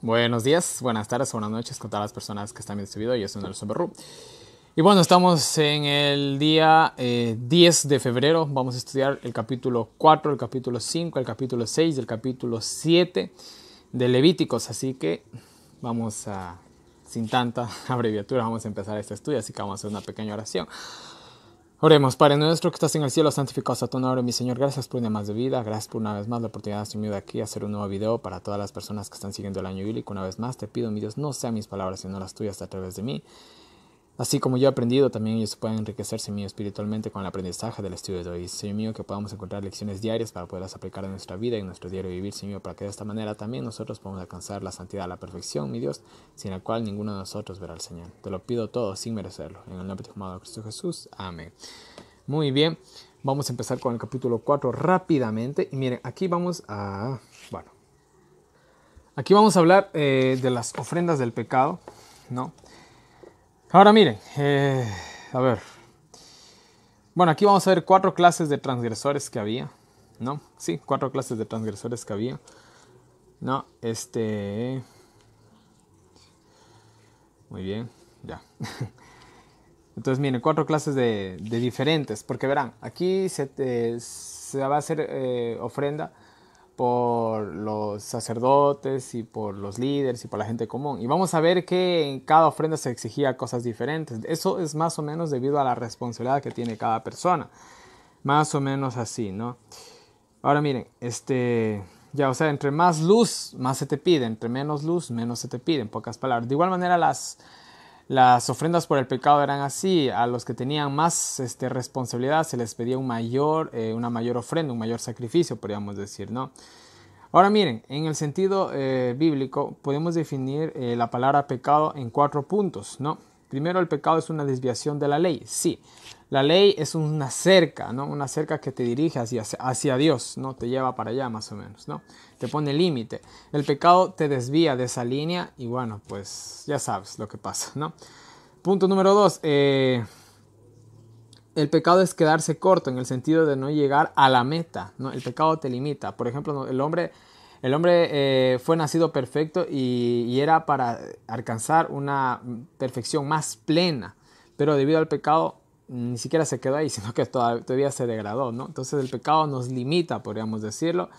Buenos días, buenas tardes, buenas noches con todas las personas que están viendo este video. Yo soy Nelson Berru. Y bueno, estamos en el día 10 de febrero. Vamos a estudiar el capítulo 4, el capítulo 5, el capítulo 6, el capítulo 7 de Levíticos. Así que vamos a, sin tanta abreviatura, vamos a empezar este estudio. Así que vamos a hacer una pequeña oración. Oremos. Padre nuestro que estás en el cielo, santificado sea tu nombre, mi Señor. Gracias por un día más de vida. Gracias por una vez más la oportunidad de estar aquí a hacer un nuevo video para todas las personas que están siguiendo el año bíblico. Una vez más te pido, mi Dios, no sean mis palabras sino las tuyas a través de mí. Así como yo he aprendido, también ellos pueden enriquecerse mío espiritualmente con el aprendizaje del estudio de hoy. Señor mío, que podamos encontrar lecciones diarias para poderlas aplicar en nuestra vida y en nuestro diario vivir, Señor, para que de esta manera también nosotros podamos alcanzar la santidad, la perfección, mi Dios, sin la cual ninguno de nosotros verá al Señor. Te lo pido todo sin merecerlo. En el nombre de tu amado Cristo Jesús. Amén. Muy bien, vamos a empezar con el capítulo 4 rápidamente. Y miren, aquí vamos a hablar de las ofrendas del pecado, ¿no? Ahora miren, a ver. Bueno, aquí vamos a ver 4 clases de transgresores que había, ¿no? Sí, 4 clases de transgresores que había, ¿no? Muy bien, ya. Entonces, miren, 4 clases de diferentes, porque verán, aquí se va a hacer ofrenda por los sacerdotes y por los líderes y por la gente común. Y vamos a ver que en cada ofrenda se exigía cosas diferentes. Eso es más o menos debido a la responsabilidad que tiene cada persona. Más o menos así, ¿no? Ahora miren, ya, o sea, entre más luz, más se te pide. Entre menos luz, menos se te pide, en pocas palabras. De igual manera, las ofrendas por el pecado eran así. A los que tenían más responsabilidad se les pedía una mayor ofrenda, un mayor sacrificio, podríamos decir, ¿no? Ahora miren, en el sentido bíblico podemos definir la palabra pecado en 4 puntos, ¿no? Primero, el pecado es una desviación de la ley. Sí, la ley es una cerca, ¿no? Una cerca que te dirige hacia Dios, ¿no? Te lleva para allá más o menos, ¿no? Te pone límite. El pecado te desvía de esa línea y bueno, pues ya sabes lo que pasa, ¿no? Punto número 2. El pecado es quedarse corto en el sentido de no llegar a la meta, ¿no? El pecado te limita. Por ejemplo, el hombre fue nacido perfecto y era para alcanzar una perfección más plena, pero debido al pecado ni siquiera se quedó ahí, sino que todavía se degradó, ¿no? Entonces el pecado nos limita, podríamos decirlo.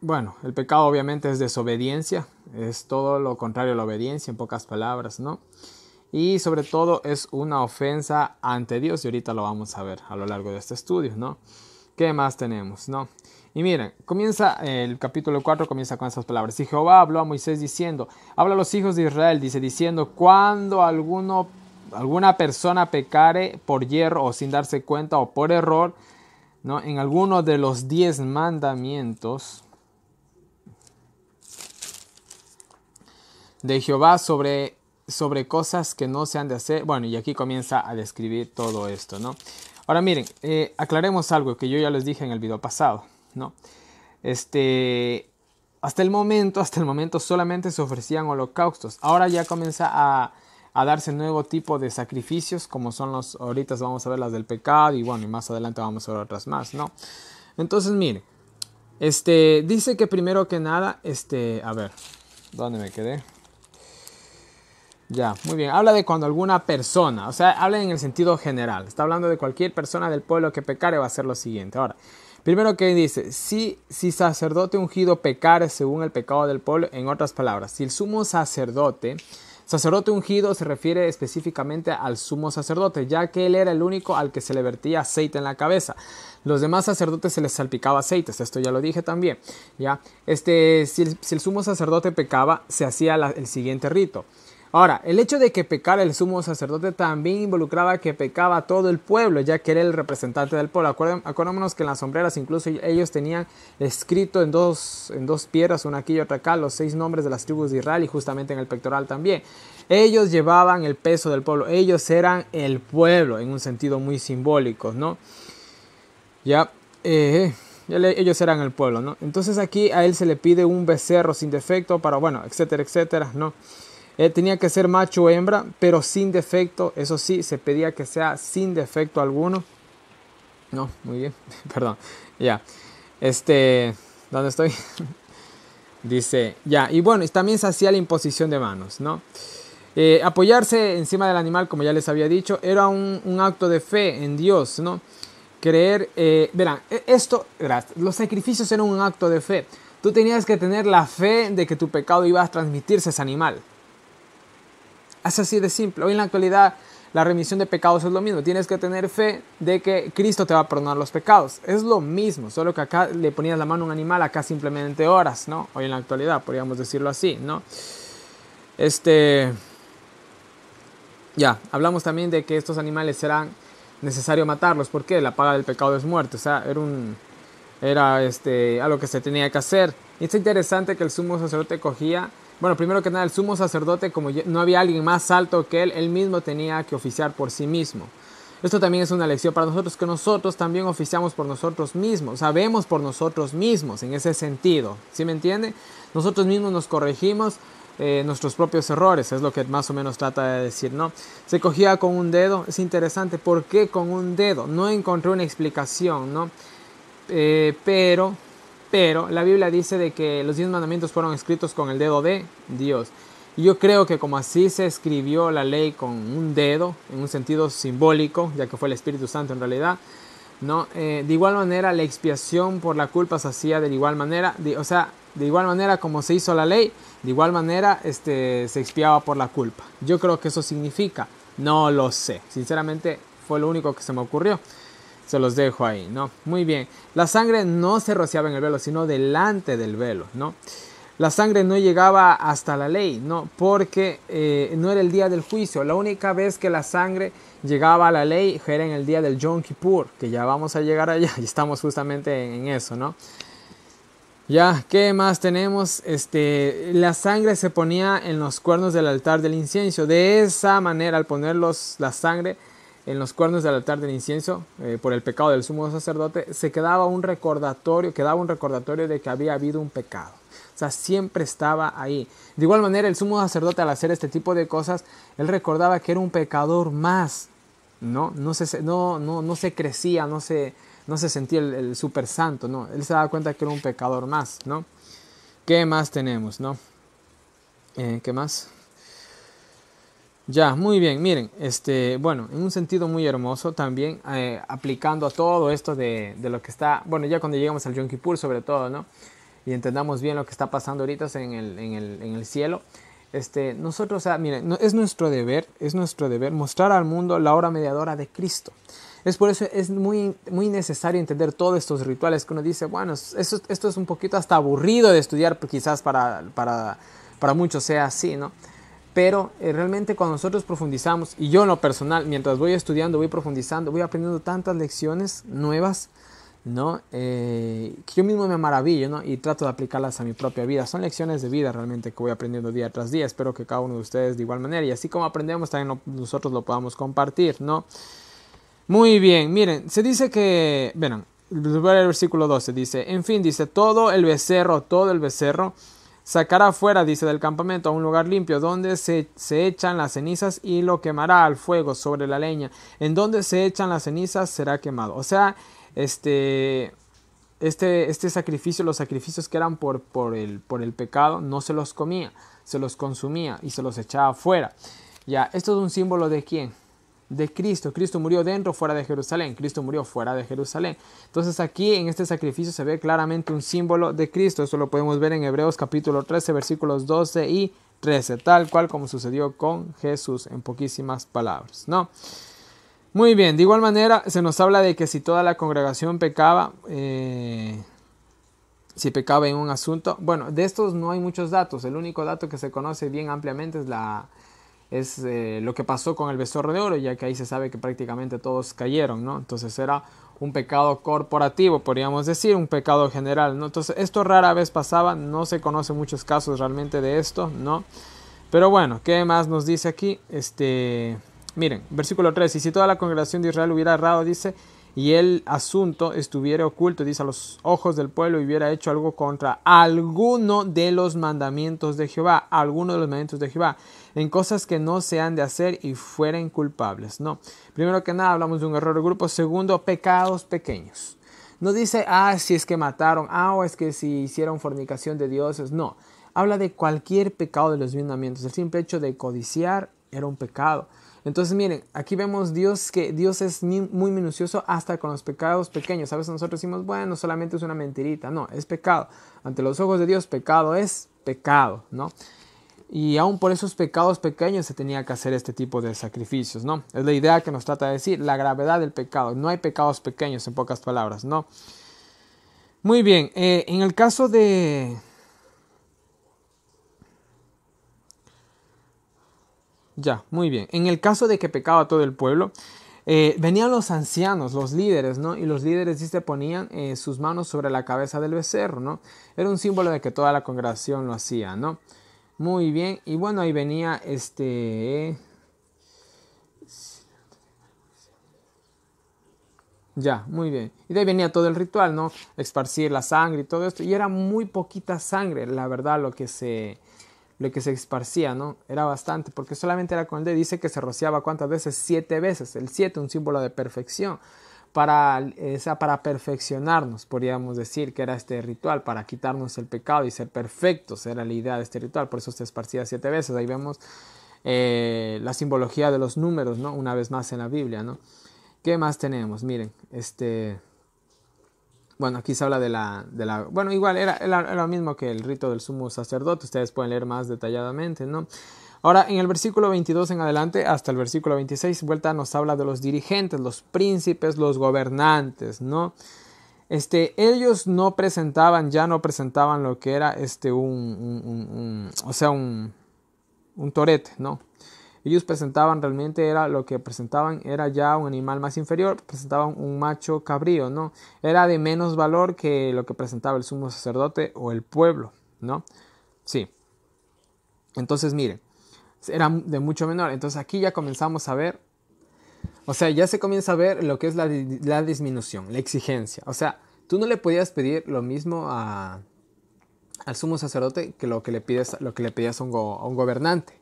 Bueno, el pecado obviamente es desobediencia, es todo lo contrario a la obediencia, en pocas palabras, ¿no? Y sobre todo es una ofensa ante Dios y ahorita lo vamos a ver a lo largo de este estudio, ¿no? ¿Qué más tenemos, no? Y miren, comienza el capítulo 4, comienza con estas palabras. Y Jehová habló a Moisés diciendo, habla a los hijos de Israel, diciendo, cuando alguna persona pecare por hierro o sin darse cuenta o por error, ¿no? En alguno de los 10 mandamientos de Jehová sobre cosas que no se han de hacer. Bueno, y aquí comienza a describir todo esto, ¿no? Ahora miren, aclaremos algo que yo ya les dije en el video pasado, ¿no? Hasta el momento solamente se ofrecían holocaustos. Ahora ya comienza a darse nuevo tipo de sacrificios, como son ahorita vamos a ver las del pecado y bueno, y más adelante vamos a ver otras más, ¿no? Entonces, miren, dice que primero que nada, a ver, ¿dónde me quedé? Ya, muy bien. Habla de cuando alguna persona, o sea, habla en el sentido general. Está hablando de cualquier persona del pueblo que pecare, va a hacer lo siguiente. Ahora, primero que dice, si sacerdote ungido pecare según el pecado del pueblo, en otras palabras, si el sumo sacerdote ungido se refiere específicamente al sumo sacerdote, ya que él era el único al que se le vertía aceite en la cabeza. Los demás sacerdotes se les salpicaba aceites, esto ya lo dije también, ¿ya? Si el sumo sacerdote pecaba, se hacía el siguiente rito. Ahora, el hecho de que pecara el sumo sacerdote también involucraba que pecaba todo el pueblo, ya que era el representante del pueblo. Acordémonos que en las sombreras incluso ellos tenían escrito en dos piedras, una aquí y otra acá, los 6 nombres de las tribus de Israel y justamente en el pectoral también. Ellos llevaban el peso del pueblo, ellos eran el pueblo en un sentido muy simbólico, ¿no? Ya, ellos eran el pueblo, ¿no? Entonces aquí a él se le pide un becerro sin defecto para, bueno, etcétera, etcétera, ¿no? Tenía que ser macho o hembra, pero sin defecto. Eso sí, se pedía que sea sin defecto alguno. No, muy bien, perdón. Ya, ¿dónde estoy? Dice, ya, y bueno, también se hacía la imposición de manos, ¿no? Apoyarse encima del animal, como ya les había dicho, era un acto de fe en Dios, ¿no? Creer, verán, los sacrificios eran un acto de fe. Tú tenías que tener la fe de que tu pecado iba a transmitirse a ese animal. Es así de simple. Hoy en la actualidad la remisión de pecados es lo mismo. Tienes que tener fe de que Cristo te va a perdonar los pecados. Es lo mismo, solo que acá le ponías la mano a un animal, acá simplemente oras, ¿no? Hoy en la actualidad, podríamos decirlo así, ¿no? Ya, hablamos también de que estos animales eran necesario matarlos. ¿Por qué? La paga del pecado es muerte. O sea, era algo que se tenía que hacer. Y es interesante que el sumo sacerdote cogía... Bueno, primero que nada, el sumo sacerdote, como no había alguien más alto que él mismo tenía que oficiar por sí mismo. Esto también es una lección para nosotros, que nosotros también oficiamos por nosotros mismos, sabemos por nosotros mismos, en ese sentido. ¿Sí me entiende? Nosotros mismos nos corregimos nuestros propios errores, es lo que más o menos trata de decir, ¿no? Se cogía con un dedo, es interesante, ¿por qué con un dedo? No encontré una explicación, ¿no? Pero la Biblia dice de que los 10 mandamientos fueron escritos con el dedo de Dios. Y yo creo que como así se escribió la ley con un dedo, en un sentido simbólico, ya que fue el Espíritu Santo en realidad, ¿no? De igual manera la expiación por la culpa se hacía de igual manera, de igual manera como se hizo la ley, de igual manera se expiaba por la culpa. Yo creo que eso significa, no lo sé, sinceramente fue lo único que se me ocurrió. Se los dejo ahí, ¿no? Muy bien. La sangre no se rociaba en el velo, sino delante del velo, ¿no? La sangre no llegaba hasta la ley, ¿no? Porque no era el día del juicio. La única vez que la sangre llegaba a la ley era en el día del Yom Kippur, que ya vamos a llegar allá y estamos justamente en eso, ¿no? Ya, ¿qué más tenemos? La sangre se ponía en los cuernos del altar del incienso. De esa manera, al poner la sangre en los cuernos del altar del incienso, por el pecado del sumo sacerdote, se quedaba un recordatorio de que había habido un pecado. O sea, siempre estaba ahí. De igual manera, el sumo sacerdote, al hacer este tipo de cosas, él recordaba que era un pecador más, ¿no? No se crecía, no se sentía el super santo, ¿no? Él se daba cuenta que era un pecador más, ¿no? ¿Qué más tenemos, no? ¿Qué más? Ya, muy bien, miren, bueno, en un sentido muy hermoso también, aplicando a todo esto de lo que está, bueno, ya cuando llegamos al Yom Kippur sobre todo, ¿no? Y entendamos bien lo que está pasando ahorita en el cielo, nosotros, o sea, miren, es nuestro deber mostrar al mundo la obra mediadora de Cristo. Es por eso es muy, muy necesario entender todos estos rituales que uno dice, bueno, esto es un poquito hasta aburrido de estudiar, quizás para muchos sea así, ¿no? Pero realmente cuando nosotros profundizamos, y yo en lo personal, mientras voy estudiando, voy profundizando, voy aprendiendo tantas lecciones nuevas, ¿no? Que yo mismo me maravillo, ¿no? Y trato de aplicarlas a mi propia vida. Son lecciones de vida realmente que voy aprendiendo día tras día. Espero que cada uno de ustedes de igual manera. Y así como aprendemos, también nosotros lo podamos compartir, ¿no? Muy bien, miren, se dice que, verán, el versículo 12 dice, en fin, dice, todo el becerro, sacará fuera, dice, del campamento a un lugar limpio, donde se echan las cenizas y lo quemará al fuego sobre la leña. En donde se echan las cenizas será quemado. O sea, este sacrificio, los sacrificios que eran por el pecado, no se los comía, se los consumía y se los echaba fuera. Ya, esto es un símbolo de ¿quién? De Cristo. Cristo murió dentro, fuera de Jerusalén. Cristo murió fuera de Jerusalén. Entonces aquí en este sacrificio se ve claramente un símbolo de Cristo. Esto lo podemos ver en Hebreos capítulo 13, versículos 12 y 13, tal cual como sucedió con Jesús, en poquísimas palabras, ¿no? Muy bien, de igual manera se nos habla de que si toda la congregación pecaba, si pecaba en un asunto, bueno, de estos no hay muchos datos. El único dato que se conoce bien ampliamente es lo que pasó con el becerro de oro, ya que ahí se sabe que prácticamente todos cayeron, ¿no? Entonces era un pecado corporativo, podríamos decir, un pecado general, ¿no? Entonces esto rara vez pasaba, no se conocen muchos casos realmente de esto, ¿no? Pero bueno, ¿qué más nos dice aquí? Miren, versículo 3, y si toda la congregación de Israel hubiera errado, dice, y el asunto estuviera oculto, dice, a los ojos del pueblo, y hubiera hecho algo contra alguno de los mandamientos de Jehová, en cosas que no se han de hacer y fueren culpables, ¿no? Primero que nada hablamos de un error de grupo. Segundo, pecados pequeños. No dice, si es que mataron, o es que si hicieron fornicación de dioses. No, habla de cualquier pecado de los 10 mandamientos. El simple hecho de codiciar era un pecado. Entonces miren, aquí vemos que Dios es muy minucioso hasta con los pecados pequeños. A veces nosotros decimos, bueno, solamente es una mentirita. No, es pecado. Ante los ojos de Dios, pecado es pecado, ¿no? Y aún por esos pecados pequeños se tenía que hacer este tipo de sacrificios, ¿no? Es la idea que nos trata de decir, la gravedad del pecado. No hay pecados pequeños, en pocas palabras, ¿no? Muy bien, en el caso de... Ya, muy bien. En el caso de que pecaba todo el pueblo, venían los ancianos, los líderes, ¿no? Y los líderes sí se ponían sus manos sobre la cabeza del becerro, ¿no? Era un símbolo de que toda la congregación lo hacía, ¿no? Muy bien. Y bueno, ahí venía Ya, muy bien. Y de ahí venía todo el ritual, ¿no? Esparcir la sangre y todo esto. Y era muy poquita sangre, la verdad, lo que se esparcía, ¿no? Era bastante, porque solamente era con el dedo. Dice que se rociaba ¿cuántas veces? 7 veces. El 7, un símbolo de perfección. Para perfeccionarnos, podríamos decir que era este ritual, para quitarnos el pecado y ser perfectos. Era la idea de este ritual, por eso se esparcía 7 veces. Ahí vemos la simbología de los números, ¿no? Una vez más en la Biblia, ¿no? ¿Qué más tenemos? Miren, bueno, aquí se habla bueno, igual era lo mismo que el rito del sumo sacerdote, ustedes pueden leer más detalladamente, ¿no? Ahora, en el versículo 22 en adelante, hasta el versículo 26, vuelta nos habla de los dirigentes, los príncipes, los gobernantes, ¿no? Ellos ya no presentaban lo que era un torete, ¿no? Ellos presentaban realmente era lo que presentaban era ya un animal más inferior, presentaban un macho cabrío, ¿no? Era de menos valor que lo que presentaba el sumo sacerdote o el pueblo, ¿no? Sí. Entonces, miren, era de mucho menor. Entonces aquí ya comenzamos a ver, o sea, ya se comienza a ver lo que es la disminución, la exigencia. O sea, tú no le podías pedir lo mismo al sumo sacerdote que lo que le pedías a un gobernante,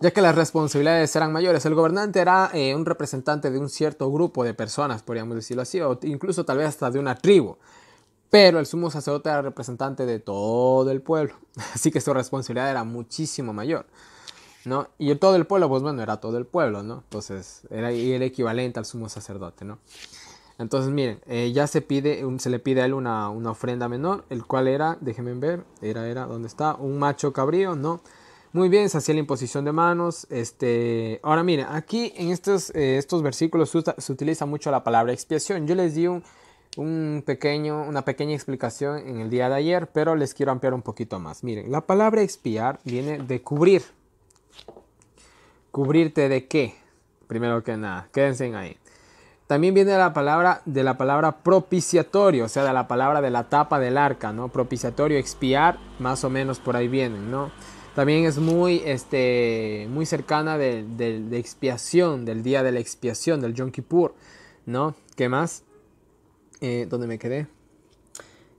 ya que las responsabilidades eran mayores. El gobernante era un representante de un cierto grupo de personas, podríamos decirlo así, o incluso tal vez hasta de una tribu. Pero el sumo sacerdote era representante de todo el pueblo, así que su responsabilidad era muchísimo mayor, ¿no? Y todo el pueblo, pues bueno, era todo el pueblo, ¿no? Entonces era el equivalente al sumo sacerdote, ¿no? Entonces miren, ya se le pide a él una ofrenda menor, el cual era, déjenme ver, ¿dónde está? Un macho cabrío, ¿no? Muy bien, se hacía la imposición de manos. Ahora miren, aquí en estos versículos se utiliza mucho la palabra expiación. Yo les di una pequeña explicación en el día de ayer, pero les quiero ampliar un poquito más. Miren, la palabra expiar viene de cubrir. ¿Cubrirte de qué? Primero que nada, quédense ahí. También viene de la palabra propiciatorio, o sea, de la palabra de la tapa del arca, ¿no? Propiciatorio, expiar, más o menos por ahí vienen, ¿no? También es muy cercana de expiación, del día de la expiación, del Yom Kippur, ¿no? ¿Qué más? ¿Dónde me quedé?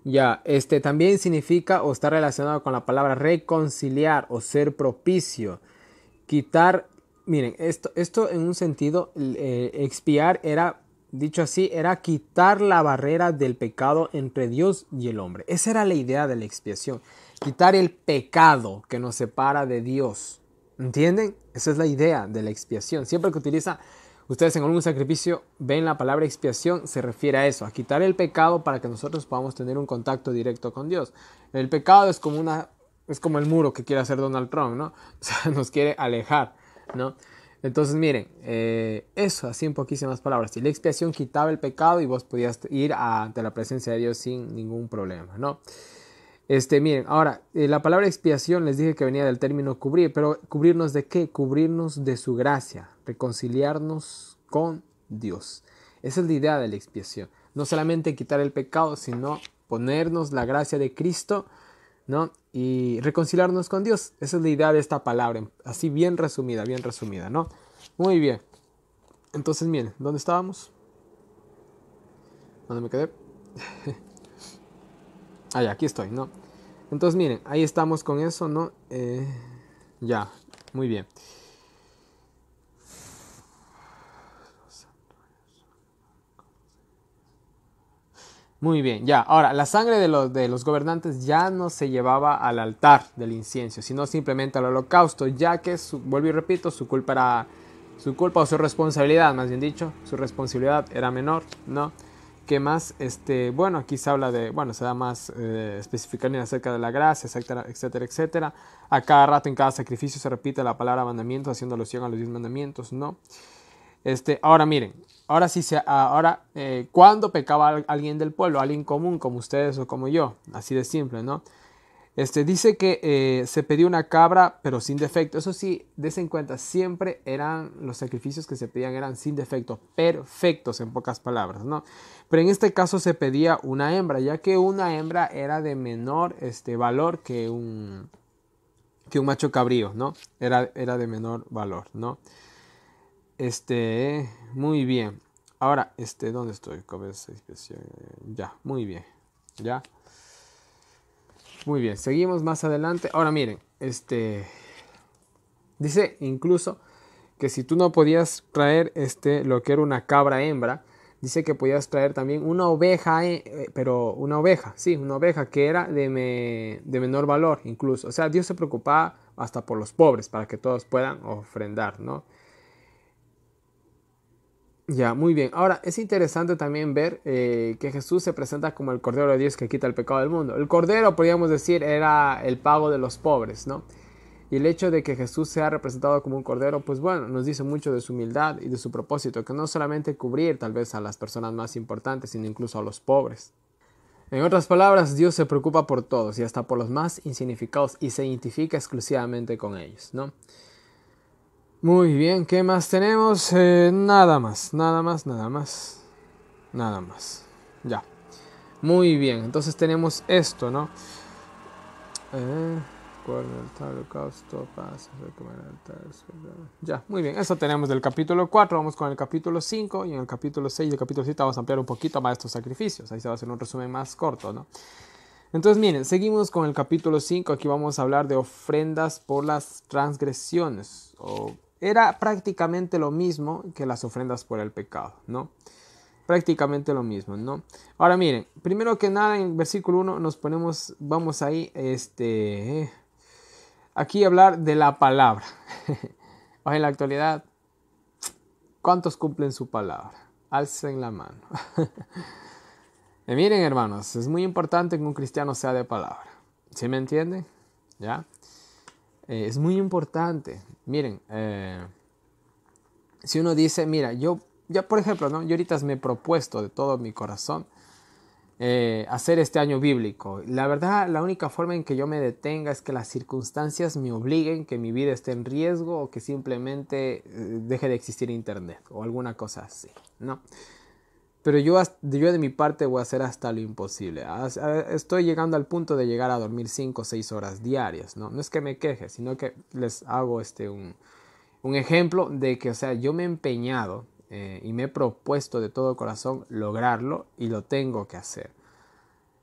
Ya, también significa o está relacionado con la palabra reconciliar o ser propicio. Quitar, miren, esto en un sentido, expiar era, dicho así, era quitar la barrera del pecado entre Dios y el hombre. Esa era la idea de la expiación, quitar el pecado que nos separa de Dios. ¿Entienden? Esa es la idea de la expiación. Siempre que ustedes en algún sacrificio ven la palabra expiación, se refiere a eso, a quitar el pecado para que nosotros podamos tener un contacto directo con Dios. El pecado es como el muro que quiere hacer Donald Trump, ¿no? O sea, nos quiere alejar, ¿no? Entonces, miren, eso, así en poquísimas palabras. Si la expiación quitaba el pecado y vos podías ir ante la presencia de Dios sin ningún problema, ¿no? Miren, ahora, la palabra expiación les dije que venía del término cubrir, pero ¿cubrirnos de qué? Cubrirnos de su gracia, reconciliarnos con Dios. Esa es la idea de la expiación. No solamente quitar el pecado, sino ponernos la gracia de Cristo, ¿no? Y reconciliarnos con Dios. Esa es la idea de esta palabra, así bien resumida, ¿no? Muy bien. Entonces, miren, ¿dónde estábamos? ¿Dónde me quedé? Ya, aquí estoy, ¿no? Entonces, miren, ahí estamos con eso, ¿no? Ya, muy bien. Muy bien, ya. Ahora, la sangre de los gobernantes ya no se llevaba al altar del incienso, sino simplemente al holocausto, ya que, vuelvo y repito, su culpa o su responsabilidad, más bien dicho, su responsabilidad era menor, ¿no? ¿Qué más? Bueno, aquí se habla de, bueno, se da más especificación acerca de la gracia, etcétera, etcétera, etcétera. A cada rato, en cada sacrificio se repite la palabra mandamiento, haciendo alusión a los 10 mandamientos, ¿no? Ahora miren, ¿cuándo pecaba alguien del pueblo? Alguien común, como ustedes o como yo, así de simple, ¿no? Dice que se pedía una cabra, pero sin defecto. Eso sí, desen cuenta, siempre eran los sacrificios que se pedían eran sin defecto, perfectos en pocas palabras, ¿no? Pero en este caso se pedía una hembra, ya que una hembra era de menor valor que un macho cabrío, ¿no? Era de menor valor, ¿no? Muy bien. Ahora, ¿dónde estoy? Ya, muy bien. Ya. Muy bien, seguimos más adelante. Ahora miren, dice incluso que si tú no podías traer lo que era una cabra hembra, dice que podías traer también una oveja, pero una oveja, sí, una oveja que era de menor valor incluso. O sea, Dios se preocupaba hasta por los pobres para que todos puedan ofrendar, ¿no? Ya, muy bien. Ahora, es interesante también ver que Jesús se presenta como el Cordero de Dios que quita el pecado del mundo. El Cordero, podríamos decir, era el pago de los pobres, ¿no? Y el hecho de que Jesús sea representado como un Cordero, pues bueno, nos dice mucho de su humildad y de su propósito, que no solamente cubrir tal vez a las personas más importantes, sino incluso a los pobres. En otras palabras, Dios se preocupa por todos y hasta por los más insignificados y se identifica exclusivamente con ellos, ¿no? Muy bien, ¿qué más tenemos? Nada más, nada más, nada más, nada más. Ya. Muy bien, entonces tenemos esto, ¿no? Ya, muy bien, eso tenemos del capítulo 4, vamos con el capítulo 5 y en el capítulo 6 y el capítulo 7 vamos a ampliar un poquito más estos sacrificios, ahí se va a hacer un resumen más corto, ¿no? Entonces miren, seguimos con el capítulo 5, aquí vamos a hablar de ofrendas por las transgresiones, era prácticamente lo mismo que las ofrendas por el pecado, ¿no? Prácticamente lo mismo, ¿no? Ahora miren, primero que nada en el versículo 1 vamos ahí, aquí a hablar de la palabra. Hoy en la actualidad, ¿cuántos cumplen su palabra? Alcen la mano. Miren hermanos, es muy importante que un cristiano sea de palabra. ¿Sí me entienden? ¿Ya? Es muy importante. Miren, si uno dice, mira, yo por ejemplo, ¿no? Yo ahorita me he propuesto de todo mi corazón hacer este año bíblico. La verdad, la única forma en que yo me detenga es que las circunstancias me obliguen, que mi vida esté en riesgo o que simplemente deje de existir internet o alguna cosa así, ¿no? Pero yo de mi parte voy a hacer hasta lo imposible. Estoy llegando al punto de llegar a dormir 5 o 6 horas diarias, ¿no? No es que me queje, sino que les hago un ejemplo de que, o sea, yo me he empeñado y me he propuesto de todo corazón lograrlo y lo tengo que hacer.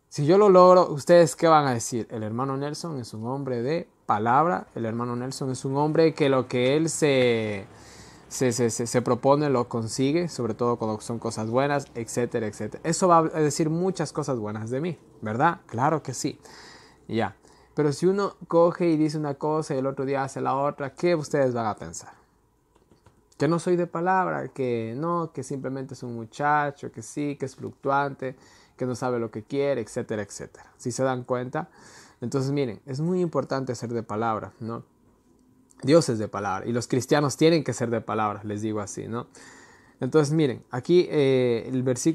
Si yo lo logro, ¿ustedes qué van a decir? El hermano Nelson es un hombre de palabra, el hermano Nelson es un hombre que lo que él se propone lo consigue, sobre todo cuando son cosas buenas, etcétera, etcétera. Eso va a decir muchas cosas buenas de mí, ¿verdad? Claro que sí. Ya. Pero si uno coge y dice una cosa y el otro día hace la otra, ¿qué ustedes van a pensar? Que no soy de palabra, que no, que simplemente es un muchacho, que sí, que es fluctuante, que no sabe lo que quiere, etcétera, etcétera. ¿Sí se dan cuenta? Entonces miren, es muy importante ser de palabra, ¿no? Dios es de palabra y los cristianos tienen que ser de palabra, les digo así, ¿no? Entonces miren, aquí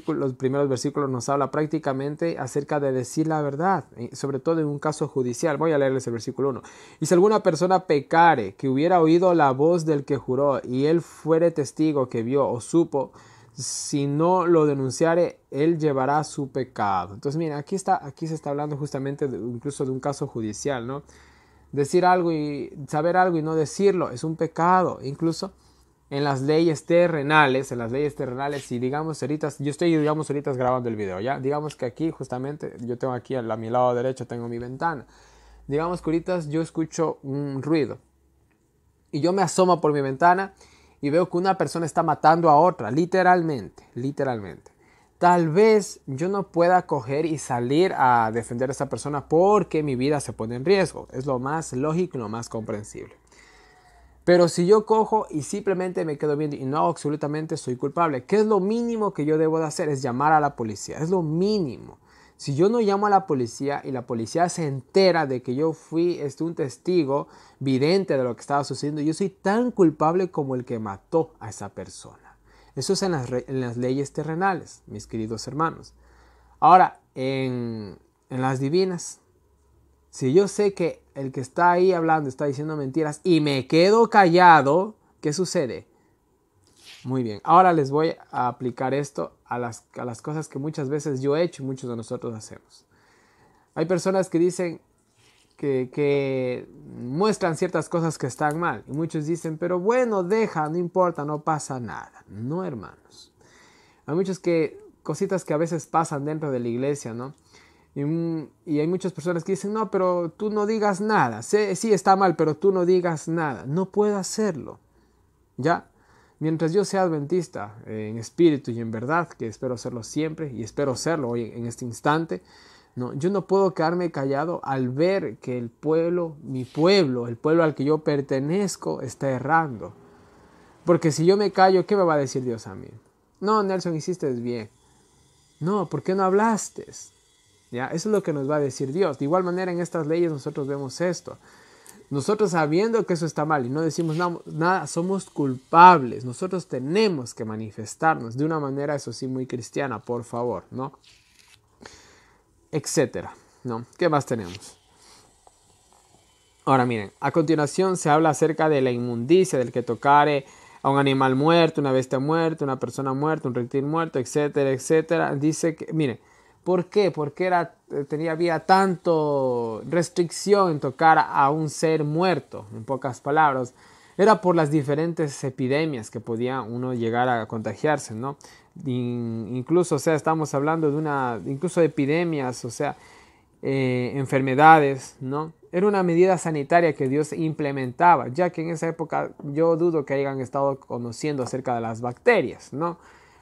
los primeros versículos nos habla prácticamente acerca de decir la verdad, sobre todo en un caso judicial. Voy a leerles el versículo 1. Y si alguna persona pecare, que hubiera oído la voz del que juró, y él fuere testigo que vio o supo, si no lo denunciare, él llevará su pecado. Entonces miren, aquí se está hablando justamente incluso de un caso judicial, ¿no? Decir algo y saber algo y no decirlo es un pecado, incluso en las leyes terrenales, si digamos ahorita, yo estoy digamos ahorita grabando el video, ya, digamos que aquí justamente, yo tengo aquí a mi lado derecho tengo mi ventana, digamos que ahorita yo escucho un ruido y yo me asomo por mi ventana y veo que una persona está matando a otra, literalmente, tal vez yo no pueda coger y salir a defender a esa persona porque mi vida se pone en riesgo. Es lo más lógico y lo más comprensible. Pero si yo cojo y simplemente me quedo viendo y no absolutamente soy culpable, ¿qué es lo mínimo que yo debo de hacer? Es llamar a la policía. Es lo mínimo. Si yo no llamo a la policía y la policía se entera de que yo fui un testigo vidente de lo que estaba sucediendo, yo soy tan culpable como el que mató a esa persona. Eso es en las leyes terrenales, mis queridos hermanos. Ahora, en las divinas, si yo sé que el que está ahí hablando está diciendo mentiras y me quedo callado, ¿qué sucede? Muy bien, ahora les voy a aplicar esto a las cosas que muchas veces yo he hecho y muchos de nosotros hacemos. Hay personas que dicen que muestran ciertas cosas que están mal y muchos dicen, pero bueno, deja, no importa, no pasa nada. No, hermanos. Hay muchas cositas que a veces pasan dentro de la iglesia, ¿no? Y hay muchas personas que dicen, no, pero tú no digas nada. Sí, está mal, pero tú no digas nada. No puedo hacerlo. ¿Ya? Mientras yo sea adventista en espíritu y en verdad, que espero serlo siempre y espero serlo hoy en este instante, no, yo no puedo quedarme callado al ver que el pueblo, mi pueblo, el pueblo al que yo pertenezco, está errando. Porque si yo me callo, ¿qué me va a decir Dios a mí? No, Nelson, hiciste bien. No, ¿por qué no hablaste? ¿Ya? Eso es lo que nos va a decir Dios. De igual manera en estas leyes nosotros vemos esto. Nosotros sabiendo que eso está mal y no decimos nada, somos culpables. Nosotros tenemos que manifestarnos de una manera, eso sí, muy cristiana, por favor, ¿no? Etcétera, ¿no? ¿Qué más tenemos? Ahora miren, a continuación se habla acerca de la inmundicia, del que tocare a un animal muerto, una bestia muerta, una persona muerta, un reptil muerto, etcétera, etcétera. Dice que, miren, ¿por qué? Porque había tanto restricción en tocar a un ser muerto, en pocas palabras. Era por las diferentes epidemias que podía uno llegar a contagiarse, ¿no? Incluso, o sea, estamos hablando incluso de epidemias, o sea, enfermedades, ¿no? Era una medida sanitaria que Dios implementaba, ya que en esa época yo dudo que hayan estado conociendo acerca de las bacterias, ¿no?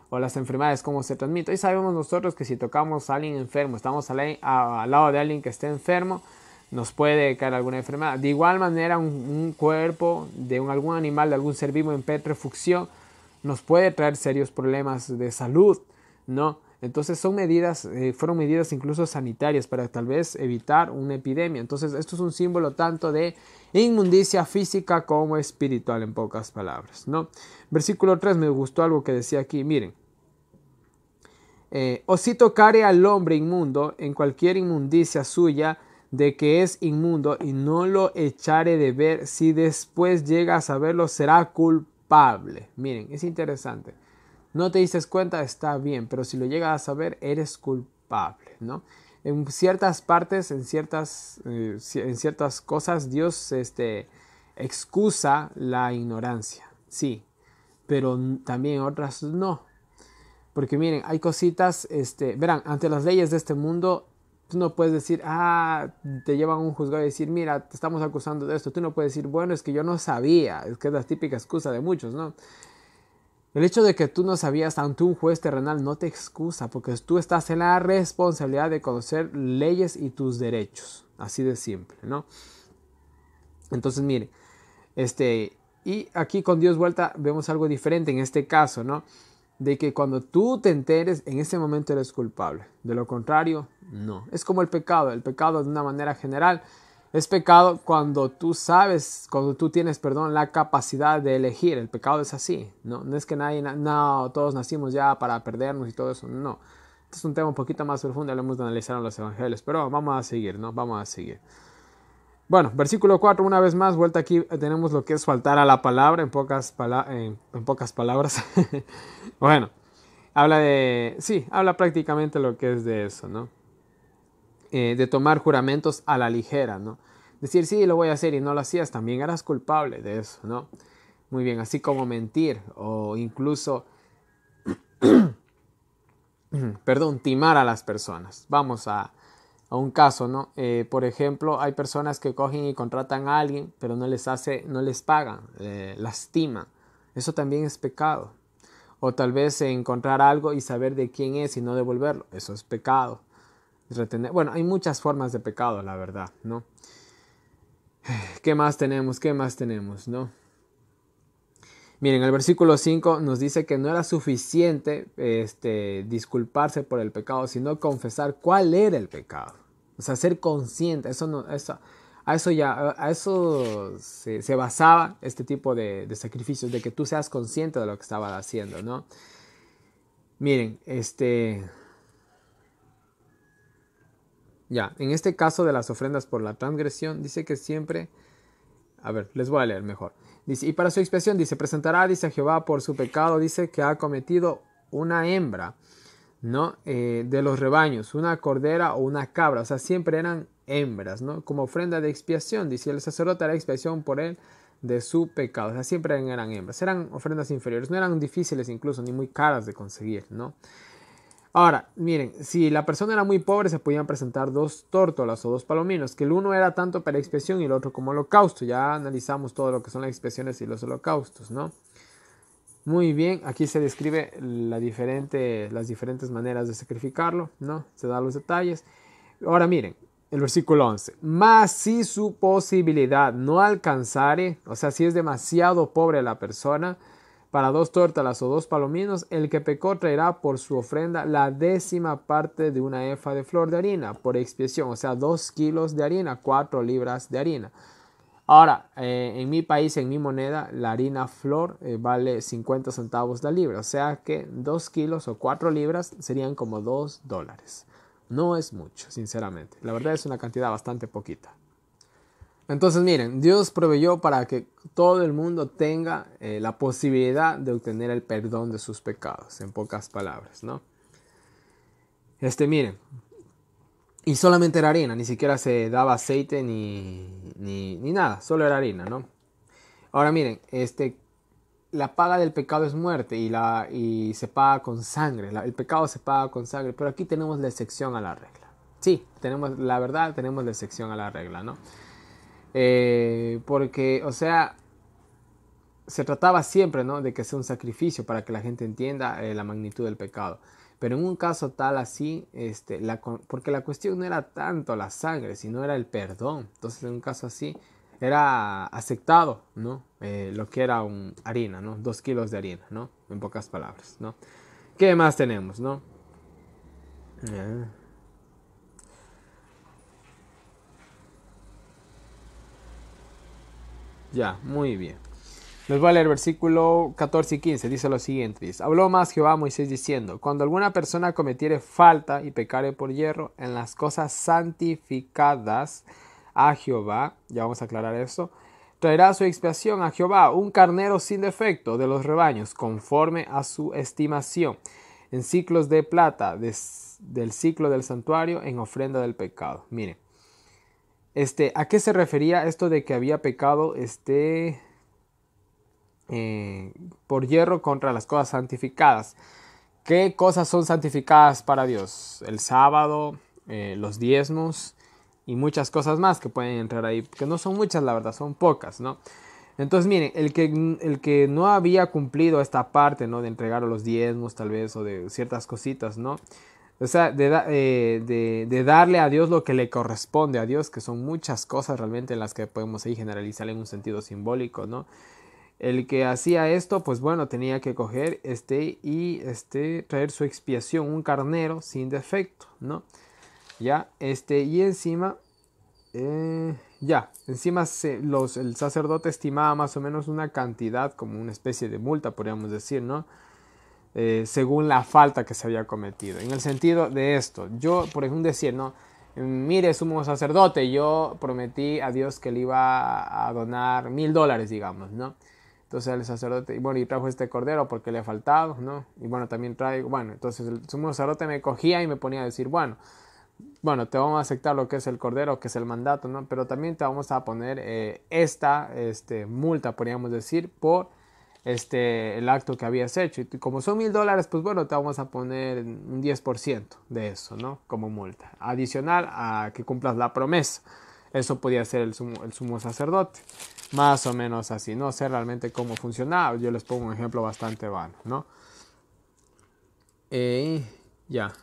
O las enfermedades, cómo se transmiten. Y sabemos nosotros que si tocamos a alguien enfermo, estamos al lado de alguien que esté enfermo, nos puede caer alguna enfermedad. De igual manera, un cuerpo de algún animal, de algún ser vivo en petrifucción, nos puede traer serios problemas de salud, ¿no? Entonces fueron medidas incluso sanitarias para tal vez evitar una epidemia. Entonces esto es un símbolo tanto de inmundicia física como espiritual, en pocas palabras, ¿no? Versículo 3, me gustó algo que decía aquí, miren. O si tocare al hombre inmundo en cualquier inmundicia suya de que es inmundo y no lo echare de ver, si después llega a saberlo será culpable. Miren, es interesante. No te dices cuenta, está bien, pero si lo llegas a saber, eres culpable, ¿no? En ciertas partes, en ciertas cosas, Dios excusa la ignorancia, sí, pero también en otras no. Porque miren, hay cositas, verán, ante las leyes de este mundo, tú no puedes decir, te llevan a un juzgado y decir, mira, te estamos acusando de esto. Tú no puedes decir, bueno, es que yo no sabía, es que es la típica excusa de muchos, ¿no? El hecho de que tú no sabías ante un juez terrenal no te excusa, porque tú estás en la responsabilidad de conocer leyes y tus derechos. Así de simple, ¿no? Entonces, mire, y aquí con Dios vuelta vemos algo diferente en este caso, ¿no? De que cuando tú te enteres, en ese momento eres culpable. De lo contrario, no. Es como el pecado de una manera general. Es pecado cuando tú sabes, cuando tú tienes, la capacidad de elegir. El pecado es así, ¿no? No es que todos nacimos ya para perdernos y todo eso, no. Este es un tema un poquito más profundo, lo hemos de analizar en los evangelios, pero vamos a seguir, ¿no? Vamos a seguir. Bueno, versículo 4, una vez más, vuelta aquí, tenemos lo que es faltar a la palabra, en pocas palabras. Bueno, habla prácticamente lo que es de eso, ¿no? De tomar juramentos a la ligera, ¿no? Decir, sí, lo voy a hacer y no lo hacías, también eras culpable de eso, ¿no? Muy bien, así como mentir o incluso, timar a las personas. Vamos a un caso, ¿no? Por ejemplo, hay personas que cogen y contratan a alguien, pero no les pagan, lastiman. Eso también es pecado. O tal vez encontrar algo y saber de quién es y no devolverlo. Eso es pecado. Retener. Bueno, hay muchas formas de pecado, la verdad, ¿no? ¿Qué más tenemos? ¿Qué más tenemos, no? Miren, el versículo 5 nos dice que no era suficiente disculparse por el pecado, sino confesar cuál era el pecado. O sea, ser consciente. A eso se basaba este tipo de sacrificios, de que tú seas consciente de lo que estabas haciendo, ¿no? Miren, ya, en este caso de las ofrendas por la transgresión, dice que siempre... A ver, les voy a leer mejor. Dice, y para su expiación, dice, presentará, dice a Jehová por su pecado, dice que ha cometido una hembra, ¿no? De los rebaños, una cordera o una cabra, o sea, siempre eran hembras, ¿no? Como ofrenda de expiación, dice, el sacerdote hará expiación por él de su pecado, o sea, siempre eran hembras, eran ofrendas inferiores, no eran difíciles incluso, ni muy caras de conseguir, ¿no? Ahora, miren, si la persona era muy pobre, se podían presentar 2 tórtolas o 2 palominos, que el uno era tanto para expiación y el otro como holocausto. Ya analizamos todo lo que son las expiaciones y los holocaustos, ¿no? Muy bien, aquí se describe las diferentes maneras de sacrificarlo, ¿no? Se dan los detalles. Ahora miren, el versículo 11. Mas si su posibilidad no alcanzare, o sea, si es demasiado pobre la persona, para 2 tórtolas o 2 palominos, el que pecó traerá por su ofrenda la 10ª parte de una efa de flor de harina por expiación, o sea, 2 kilos de harina, 4 libras de harina. Ahora, en mi país, en mi moneda, la harina flor vale 50 centavos la libra, o sea que 2 kilos o 4 libras serían como $2. No es mucho, sinceramente. La verdad es una cantidad bastante poquita. Entonces miren, Dios proveyó para que todo el mundo tenga la posibilidad de obtener el perdón de sus pecados, en pocas palabras, ¿no? Miren, y solamente era harina, ni siquiera se daba aceite ni nada, solo era harina, ¿no? Ahora miren, la paga del pecado es muerte y se paga con sangre, el pecado se paga con sangre, pero aquí tenemos la excepción a la regla. Sí, tenemos la excepción a la regla, ¿no? Porque, o sea, se trataba siempre, ¿no?, de que sea un sacrificio para que la gente entienda la magnitud del pecado. Pero en un caso tal así, porque la cuestión no era tanto la sangre, sino era el perdón. Entonces, en un caso así, era aceptado, ¿no? Lo que era harina, ¿no? 2 kilos de harina, ¿no? En pocas palabras, ¿no? ¿Qué más tenemos, no? Ya, muy bien. Les voy a leer versículo 14 y 15. Dice lo siguiente. Dice, habló más Jehová a Moisés diciendo, cuando alguna persona cometiere falta y pecare por hierro en las cosas santificadas a Jehová, ya vamos a aclarar eso, traerá su expiación a Jehová un carnero sin defecto de los rebaños, conforme a su estimación, en ciclos de plata del ciclo del santuario, en ofrenda del pecado. Miren, ¿a qué se refería esto de que había pecado por hierro contra las cosas santificadas? ¿Qué cosas son santificadas para Dios? El sábado, los diezmos y muchas cosas más que pueden entrar ahí, que no son muchas, la verdad, son pocas, ¿no? Entonces, miren, el que no había cumplido esta parte, ¿no?, de entregar los diezmos, tal vez, o de ciertas cositas, ¿no? O sea, de darle a Dios lo que le corresponde a Dios, que son muchas cosas realmente en las que podemos ahí generalizar en un sentido simbólico, ¿no? El que hacía esto, pues bueno, tenía que coger traer su expiación, un carnero sin defecto, ¿no? Ya, y encima, el sacerdote estimaba más o menos una cantidad, como una especie de multa, podríamos decir, ¿no? Según la falta que se había cometido. En el sentido de esto, yo, por ejemplo, decir, ¿no? Mire, sumo sacerdote, yo prometí a Dios que le iba a donar $1,000, digamos, ¿no? Entonces el sacerdote, bueno, y trajo este cordero porque le ha faltado, ¿no? Y bueno, también traigo, bueno, entonces el sumo sacerdote me cogía y me ponía a decir, bueno, te vamos a aceptar lo que es el cordero, que es el mandato, ¿no? Pero también te vamos a poner esta multa, podríamos decir, por el acto que habías hecho. Y como son $1,000, pues bueno, te vamos a poner un 10% de eso, ¿no? Como multa. Adicional a que cumplas la promesa. Eso podía ser el sumo sacerdote. Más o menos así. No sé realmente cómo funcionaba. Yo les pongo un ejemplo bastante vano, ¿no? Ya.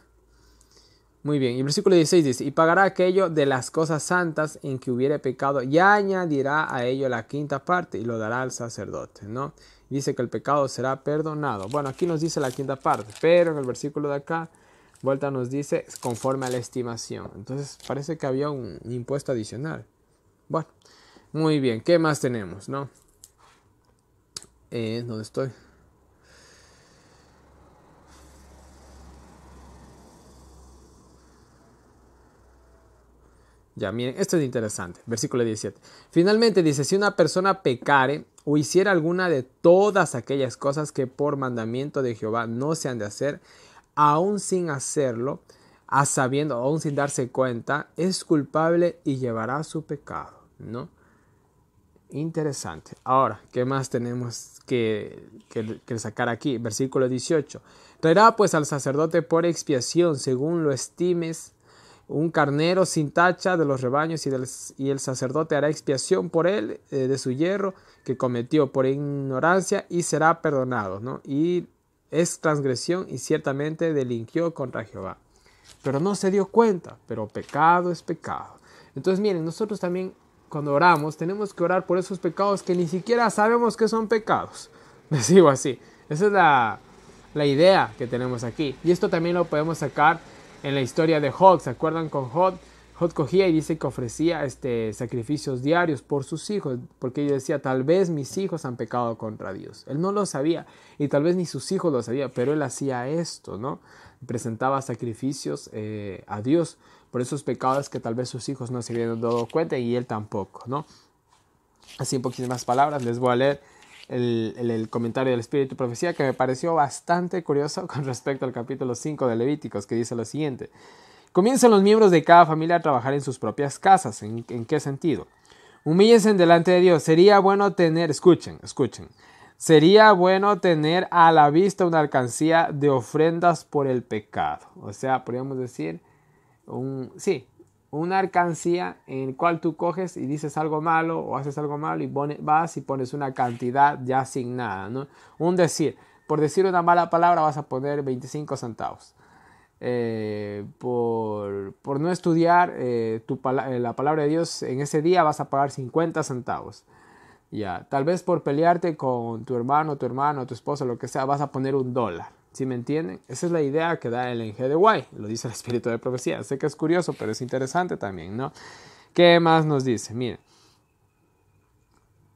Muy bien, y el versículo 16 dice, y pagará aquello de las cosas santas en que hubiere pecado, y añadirá a ello la quinta parte, y lo dará al sacerdote, ¿no? Dice que el pecado será perdonado. Bueno, aquí nos dice la quinta parte, pero en el versículo de acá, vuelta nos dice, conforme a la estimación. Entonces, parece que había un impuesto adicional. Bueno, muy bien, ¿qué más tenemos, no? ¿Dónde estoy? Ya, miren, esto es interesante. Versículo 17. Finalmente dice, si una persona pecare o hiciera alguna de todas aquellas cosas que por mandamiento de Jehová no se han de hacer, aún sin hacerlo, a sabiendo, aún sin darse cuenta, es culpable y llevará su pecado, ¿no? Interesante. Ahora, ¿qué más tenemos que sacar aquí? Versículo 18. Traerá pues al sacerdote por expiación, según lo estimes, un carnero sin tacha de los rebaños, y el sacerdote hará expiación por él de su yerro que cometió por ignorancia, y será perdonado, ¿no? Y es transgresión y ciertamente delinquió contra Jehová. Pero no se dio cuenta, pero pecado es pecado. Entonces miren, nosotros también cuando oramos tenemos que orar por esos pecados que ni siquiera sabemos que son pecados. Les digo así, esa es la idea que tenemos aquí. Y esto también lo podemos sacar en la historia de Jod. ¿Se acuerdan con Jod? Jod cogía y dice que ofrecía sacrificios diarios por sus hijos, porque ella decía, tal vez mis hijos han pecado contra Dios. Él no lo sabía y tal vez ni sus hijos lo sabían, pero él hacía esto, ¿no? Presentaba sacrificios a Dios por esos pecados que tal vez sus hijos no se habían dado cuenta y él tampoco, ¿no? Así en poquísimas palabras les voy a leer el comentario del Espíritu y Profecía, que me pareció bastante curioso con respecto al capítulo 5 de Levíticos, que dice lo siguiente. Comienzan los miembros de cada familia a trabajar en sus propias casas. ¿En qué sentido? Humíllense delante de Dios. Sería bueno tener, escuchen, sería bueno tener a la vista una alcancía de ofrendas por el pecado. O sea, podríamos decir, una alcancía en la cual tú coges y dices algo malo o haces algo malo y vas y pones una cantidad ya asignada, ¿no? Por decir una mala palabra vas a poner 25 centavos. Por no estudiar la palabra de Dios en ese día vas a pagar 50 centavos. Ya, tal vez por pelearte con tu hermano, tu esposo, lo que sea, vas a poner $1. ¿Sí me entienden? Esa es la idea que da el NGDY, lo dice el Espíritu de Profecía. Sé que es curioso, pero es interesante también, ¿no? ¿Qué más nos dice? Miren.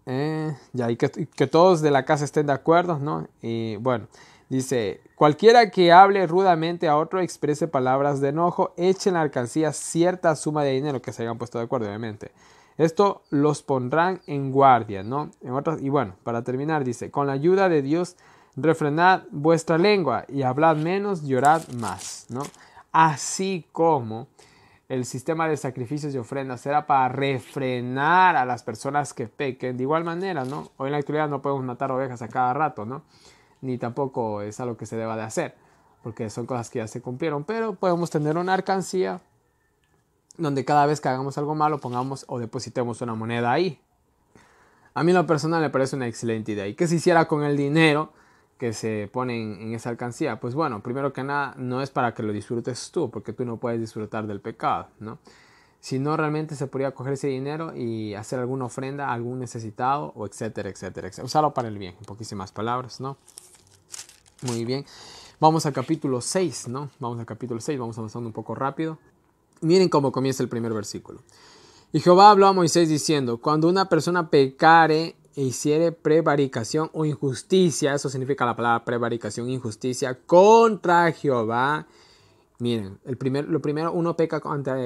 Y que todos de la casa estén de acuerdo, ¿no? Y bueno, dice, cualquiera que hable rudamente a otro, exprese palabras de enojo, eche en la alcancía cierta suma de dinero, que se hayan puesto de acuerdo, obviamente. Esto los pondrán en guardia, ¿no? Y bueno, para terminar, dice, con la ayuda de Dios, refrenad vuestra lengua y hablad menos, llorad más, ¿no? Así como el sistema de sacrificios y ofrendas era para refrenar a las personas que pequen. De igual manera, ¿no? Hoy en la actualidad no podemos matar ovejas a cada rato, ¿no? Ni tampoco es algo que se deba de hacer, porque son cosas que ya se cumplieron. Pero podemos tener una alcancía donde cada vez que hagamos algo malo pongamos o depositemos una moneda ahí. A mí en lo personal me parece una excelente idea. ¿Y qué se hiciera con el dinero que se pone en esa alcancía? Pues bueno, primero que nada, no es para que lo disfrutes tú, porque tú no puedes disfrutar del pecado, ¿no? Sino realmente se podría coger ese dinero y hacer alguna ofrenda a algún necesitado, o etcétera, etcétera, etcétera. Usarlo para el bien, en poquísimas palabras, ¿no? Muy bien. Vamos al capítulo 6, ¿no? Vamos al capítulo 6, vamos avanzando un poco rápido. Miren cómo comienza el primer versículo. Y Jehová habló a Moisés diciendo, cuando una persona pecare e hiciere prevaricación o injusticia, eso significa la palabra prevaricación, injusticia, contra Jehová. Miren, lo primero, uno peca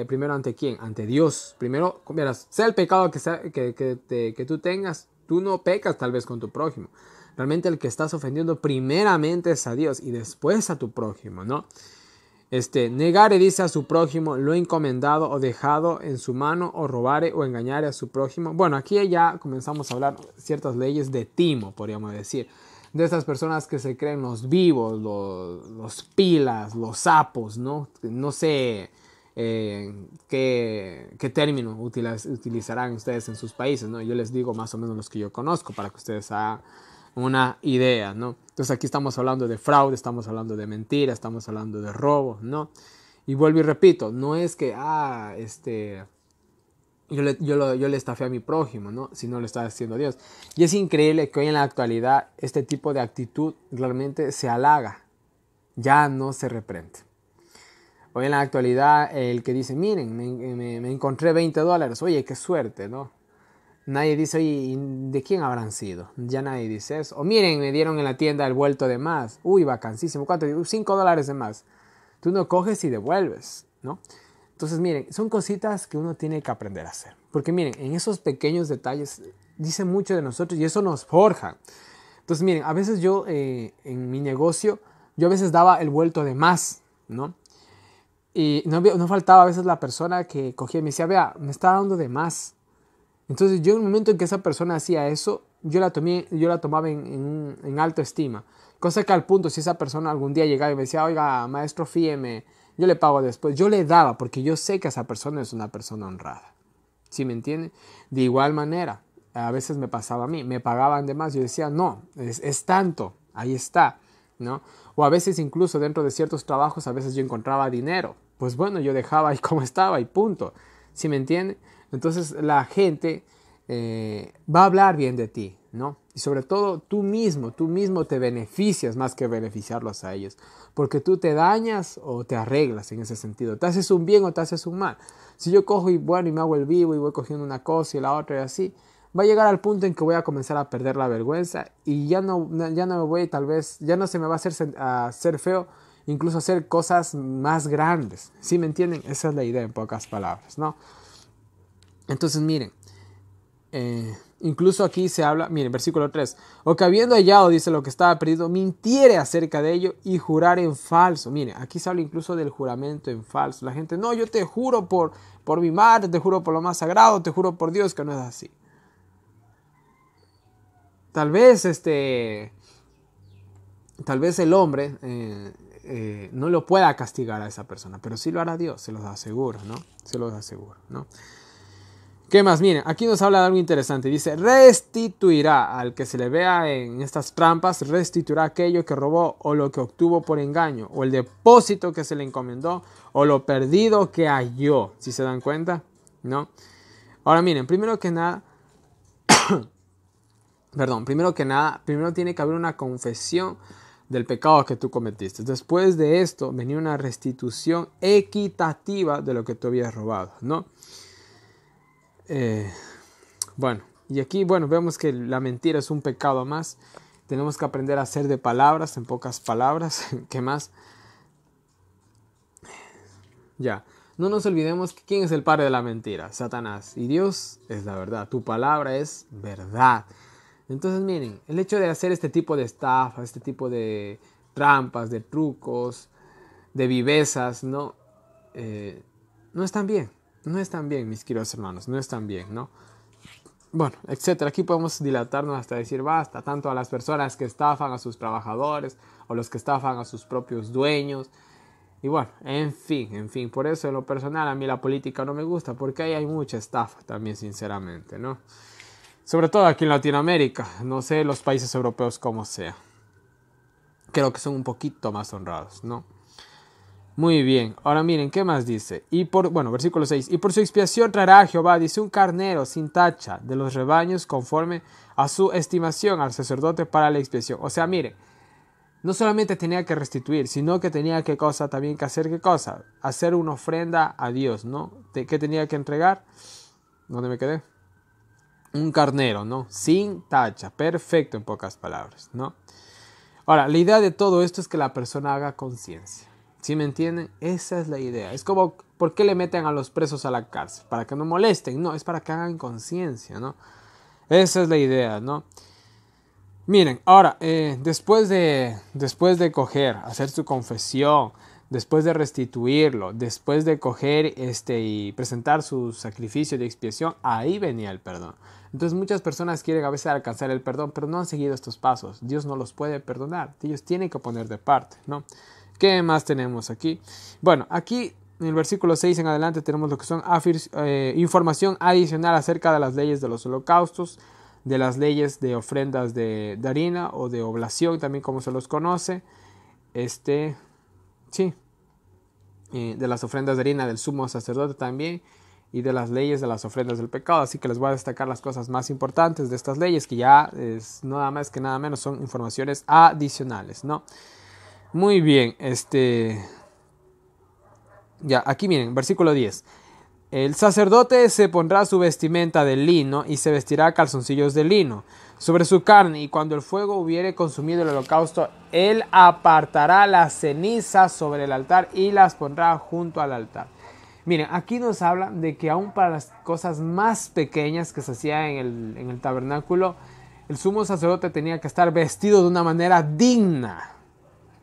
primero ante quién, ante Dios. Primero, verás, sea el pecado que tú tengas, tú no pecas tal vez con tu prójimo. Realmente el que estás ofendiendo primeramente es a Dios y después a tu prójimo, ¿no? Negare, dice, a su prójimo lo encomendado o dejado en su mano, o robare o engañare a su prójimo. Bueno, aquí ya comenzamos a hablar ciertas leyes de timo, podríamos decir. De estas personas que se creen los vivos, los pilas, los sapos, ¿no? No sé qué término utilizarán ustedes en sus países, ¿no? Yo les digo más o menos los que yo conozco para que ustedes hagan una idea, ¿no? Entonces aquí estamos hablando de fraude, estamos hablando de mentira, estamos hablando de robo, ¿no? Y vuelvo y repito, no es que, yo le estafé a mi prójimo, ¿no? Si no lo está haciendo Dios. Y es increíble que hoy en la actualidad este tipo de actitud realmente se halaga, ya no se reprende. Hoy en la actualidad el que dice, miren, me encontré $20, oye, qué suerte, ¿no? Nadie dice, oye, ¿de quién habrán sido? Ya nadie dice eso. O miren, me dieron en la tienda el vuelto de más. Uy, vacancísimo. ¿Cuánto? $5 de más. Tú no coges y devuelves, ¿no? Entonces, miren, son cositas que uno tiene que aprender a hacer. Porque miren, en esos pequeños detalles dice mucho de nosotros y eso nos forja. Entonces, miren, a veces yo en mi negocio, yo a veces daba el vuelto de más, ¿no? Y no faltaba a veces la persona que cogía y me decía, vea, me está dando de más. Entonces yo en el momento en que esa persona hacía eso, yo la tomaba en alta estima. Cosa que al punto, si esa persona algún día llegaba y me decía, oiga, maestro, fíjeme, yo le pago después. Yo le daba porque yo sé que esa persona es una persona honrada. ¿Sí me entiende? De igual manera, a veces me pasaba a mí, me pagaban de más. Yo decía, no, es tanto, ahí está, ¿no? O a veces incluso dentro de ciertos trabajos, a veces yo encontraba dinero. Pues bueno, yo dejaba ahí como estaba y punto. ¿Sí me entiende? Entonces la gente va a hablar bien de ti, ¿no? Y sobre todo tú mismo te beneficias más que beneficiarlos a ellos. Porque tú te dañas o te arreglas en ese sentido. Te haces un bien o te haces un mal. Si yo cojo y bueno y me hago el vivo y voy cogiendo una cosa y la otra y así, va a llegar al punto en que voy a comenzar a perder la vergüenza y ya no me voy, tal vez, ya no se me va a hacer feo, incluso hacer cosas más grandes. ¿Sí me entienden? Esa es la idea en pocas palabras, ¿no? Entonces miren, incluso aquí se habla, miren, versículo 3, o que habiendo hallado, dice, lo que estaba perdido, mintiere acerca de ello y jurar en falso. Miren, aquí se habla incluso del juramento en falso. La gente, no, yo te juro por mi madre, te juro por lo más sagrado, te juro por Dios, que no es así. Tal vez el hombre no lo pueda castigar a esa persona, pero sí lo hará Dios, se los aseguro, ¿no? Se los aseguro, ¿no? ¿Qué más? Miren, aquí nos habla de algo interesante. Dice, restituirá al que se le vea en estas trampas, restituirá aquello que robó o lo que obtuvo por engaño, o el depósito que se le encomendó, o lo perdido que halló. ¿Sí se dan cuenta? ¿No? Ahora miren, primero que nada, primero tiene que haber una confesión del pecado que tú cometiste. Después de esto, venía una restitución equitativa de lo que tú habías robado, ¿no? Bueno, y aquí, vemos que la mentira es un pecado más. Tenemos que aprender a hacer de palabras, en pocas palabras. ¿Qué más? Ya, no nos olvidemos que quién es el padre de la mentira, Satanás. Y Dios es la verdad, tu palabra es verdad. Entonces miren, el hecho de hacer este tipo de estafa, este tipo de trampas, de trucos, de vivezas, no están bien. No están bien, mis queridos hermanos, no están bien, ¿no? Bueno, etcétera. Aquí podemos dilatarnos hasta decir basta, tanto a las personas que estafan a sus trabajadores o los que estafan a sus propios dueños. Y bueno, en fin, por eso en lo personal a mí la política no me gusta, porque ahí hay mucha estafa también, sinceramente, ¿no? Sobre todo aquí en Latinoamérica, no sé los países europeos como sea. Creo que son un poquito más honrados, ¿no? Muy bien, ahora miren, ¿qué más dice? Versículo 6. Y por su expiación traerá a Jehová, dice, un carnero sin tacha de los rebaños conforme a su estimación al sacerdote para la expiación. O sea, miren, no solamente tenía que restituir, sino que tenía también que hacer ¿qué cosa? Hacer una ofrenda a Dios, ¿no? ¿Qué tenía que entregar? ¿Dónde me quedé? Un carnero, ¿no? Sin tacha, perfecto en pocas palabras, ¿no? Ahora, la idea de todo esto es que la persona haga conciencia. ¿Sí me entienden? Esa es la idea. Es como, ¿por qué le meten a los presos a la cárcel? ¿Para que no molesten? No, es para que hagan conciencia, ¿no? Esa es la idea, ¿no? Miren, ahora, después de coger, hacer su confesión, después de restituirlo, después de coger y presentar su sacrificio de expiación, ahí venía el perdón. Entonces muchas personas quieren a veces alcanzar el perdón, pero no han seguido estos pasos. Dios no los puede perdonar. Ellos tienen que poner de parte, ¿no? ¿Qué más tenemos aquí? Bueno, aquí en el versículo 6 en adelante tenemos lo que son información adicional acerca de las leyes de los holocaustos, de las leyes de ofrendas de harina o de oblación, también como se los conoce. Sí, de las ofrendas de harina del sumo sacerdote también, y de las leyes de las ofrendas del pecado. Así que les voy a destacar las cosas más importantes de estas leyes, que ya es nada más que nada menos son informaciones adicionales, ¿no? Muy bien, ya, aquí miren, versículo 10. El sacerdote se pondrá su vestimenta de lino y se vestirá calzoncillos de lino sobre su carne, y cuando el fuego hubiere consumido el holocausto, él apartará las cenizas sobre el altar y las pondrá junto al altar. Miren, aquí nos habla de que aún para las cosas más pequeñas que se hacían en el tabernáculo, el sumo sacerdote tenía que estar vestido de una manera digna.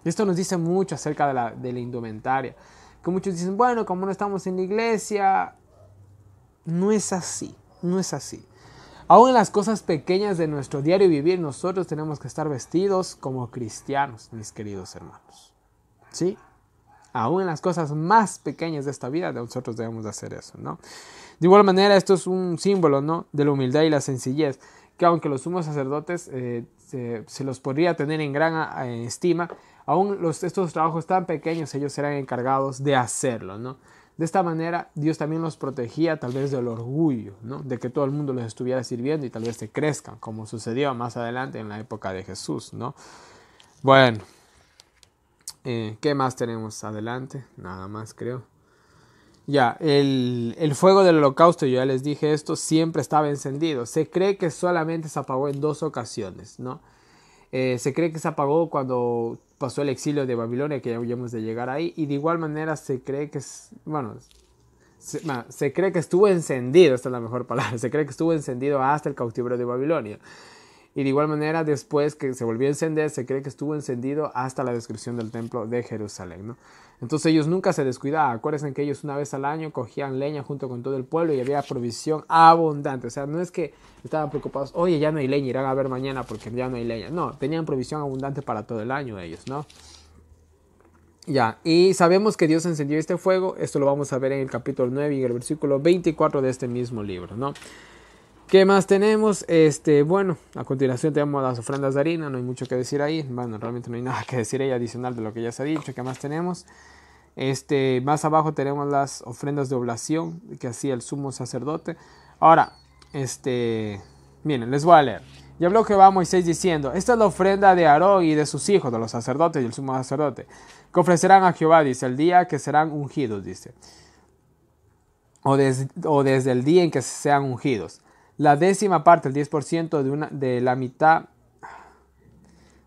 Esto nos dice mucho acerca de la indumentaria. Que muchos dicen, bueno, como no estamos en la iglesia, no es así, no es así. Aún en las cosas pequeñas de nuestro diario vivir, nosotros tenemos que estar vestidos como cristianos, mis queridos hermanos. ¿Sí? Aún en las cosas más pequeñas de esta vida, nosotros debemos de hacer eso, ¿no? De igual manera, esto es un símbolo, ¿no?, de la humildad y la sencillez, que aunque los sumos sacerdotes se los podría tener en gran estima, aún estos trabajos tan pequeños ellos serán encargados de hacerlo, ¿no? De esta manera, Dios también los protegía tal vez del orgullo, ¿no?, de que todo el mundo los estuviera sirviendo y tal vez se crezcan, como sucedió más adelante en la época de Jesús, ¿no? Bueno, ¿qué más tenemos adelante? Nada más, creo. Ya, el fuego del holocausto, yo ya les dije esto, siempre estaba encendido. Se cree que solamente se apagó en 2 ocasiones, ¿no? Se cree que se apagó cuando pasó el exilio de Babilonia, que ya habíamos de llegar ahí, y de igual manera se cree que, se cree que estuvo encendido, esta es la mejor palabra, se cree que estuvo encendido hasta el cautiverio de Babilonia. Y de igual manera, después que se volvió a encender, se cree que estuvo encendido hasta la destrucción del templo de Jerusalén, ¿no? Entonces ellos nunca se descuidaban. Acuérdense que ellos una vez al año cogían leña junto con todo el pueblo y había provisión abundante. O sea, no es que estaban preocupados, oye, ya no hay leña, irán a ver mañana porque ya no hay leña. No, tenían provisión abundante para todo el año ellos, ¿no? Ya, y sabemos que Dios encendió este fuego. Esto lo vamos a ver en el capítulo 9 y en el versículo 24 de este mismo libro, ¿no? ¿Qué más tenemos? Bueno, a continuación tenemos las ofrendas de harina, no hay mucho que decir ahí. Bueno, realmente no hay nada que decir ahí adicional de lo que ya se ha dicho. ¿Qué más tenemos? Más abajo tenemos las ofrendas de oblación que hacía el sumo sacerdote. Ahora, miren, les voy a leer. Y habló Jehová a Moisés diciendo: esta es la ofrenda de Aarón y de sus hijos, de los sacerdotes y el sumo sacerdote, que ofrecerán a Jehová, dice, el día que serán ungidos, dice. O desde el día en que sean ungidos. La 10ª parte, el 10% de la mitad,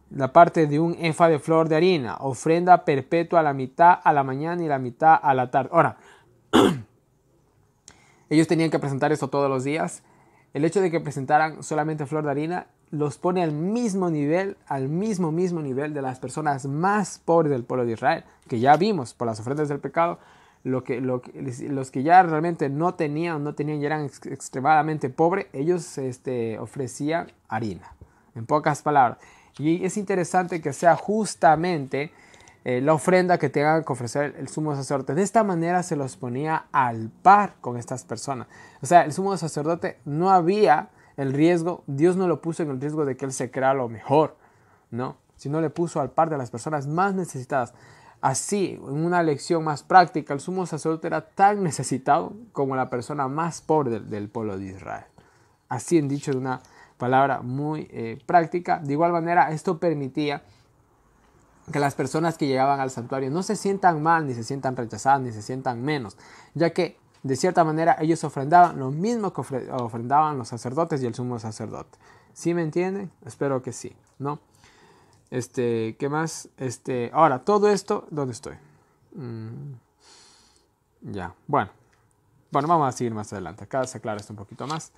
la parte de un efa de flor de harina, ofrenda perpetua, la mitad a la mañana y la mitad a la tarde. Ahora, ellos tenían que presentar esto todos los días. El hecho de que presentaran solamente flor de harina los pone al mismo nivel, al mismo nivel de las personas más pobres del pueblo de Israel, que ya vimos por las ofrendas del pecado. Los que ya realmente no tenían y eran extremadamente pobres, ellos ofrecían harina, en pocas palabras. Y es interesante que sea justamente la ofrenda que tengan que ofrecer el sumo sacerdote. De esta manera se los ponía al par con estas personas. O sea, el sumo sacerdote no había el riesgo, Dios no lo puso en el riesgo de que él se crea lo mejor, ¿no? Sino le puso al par de las personas más necesitadas. Así, en una lección más práctica, el sumo sacerdote era tan necesitado como la persona más pobre del pueblo de Israel. Así en dicho de una palabra muy práctica. De igual manera, esto permitía que las personas que llegaban al santuario no se sientan mal, ni se sientan rechazadas, ni se sientan menos, ya que de cierta manera ellos ofrendaban lo mismo que ofrendaban los sacerdotes y el sumo sacerdote. ¿Sí me entienden? Espero que sí, ¿no? ¿Qué más? Ahora, todo esto, ¿dónde estoy? Ya, bueno, vamos a seguir más adelante. Acá se aclara esto un poquito más.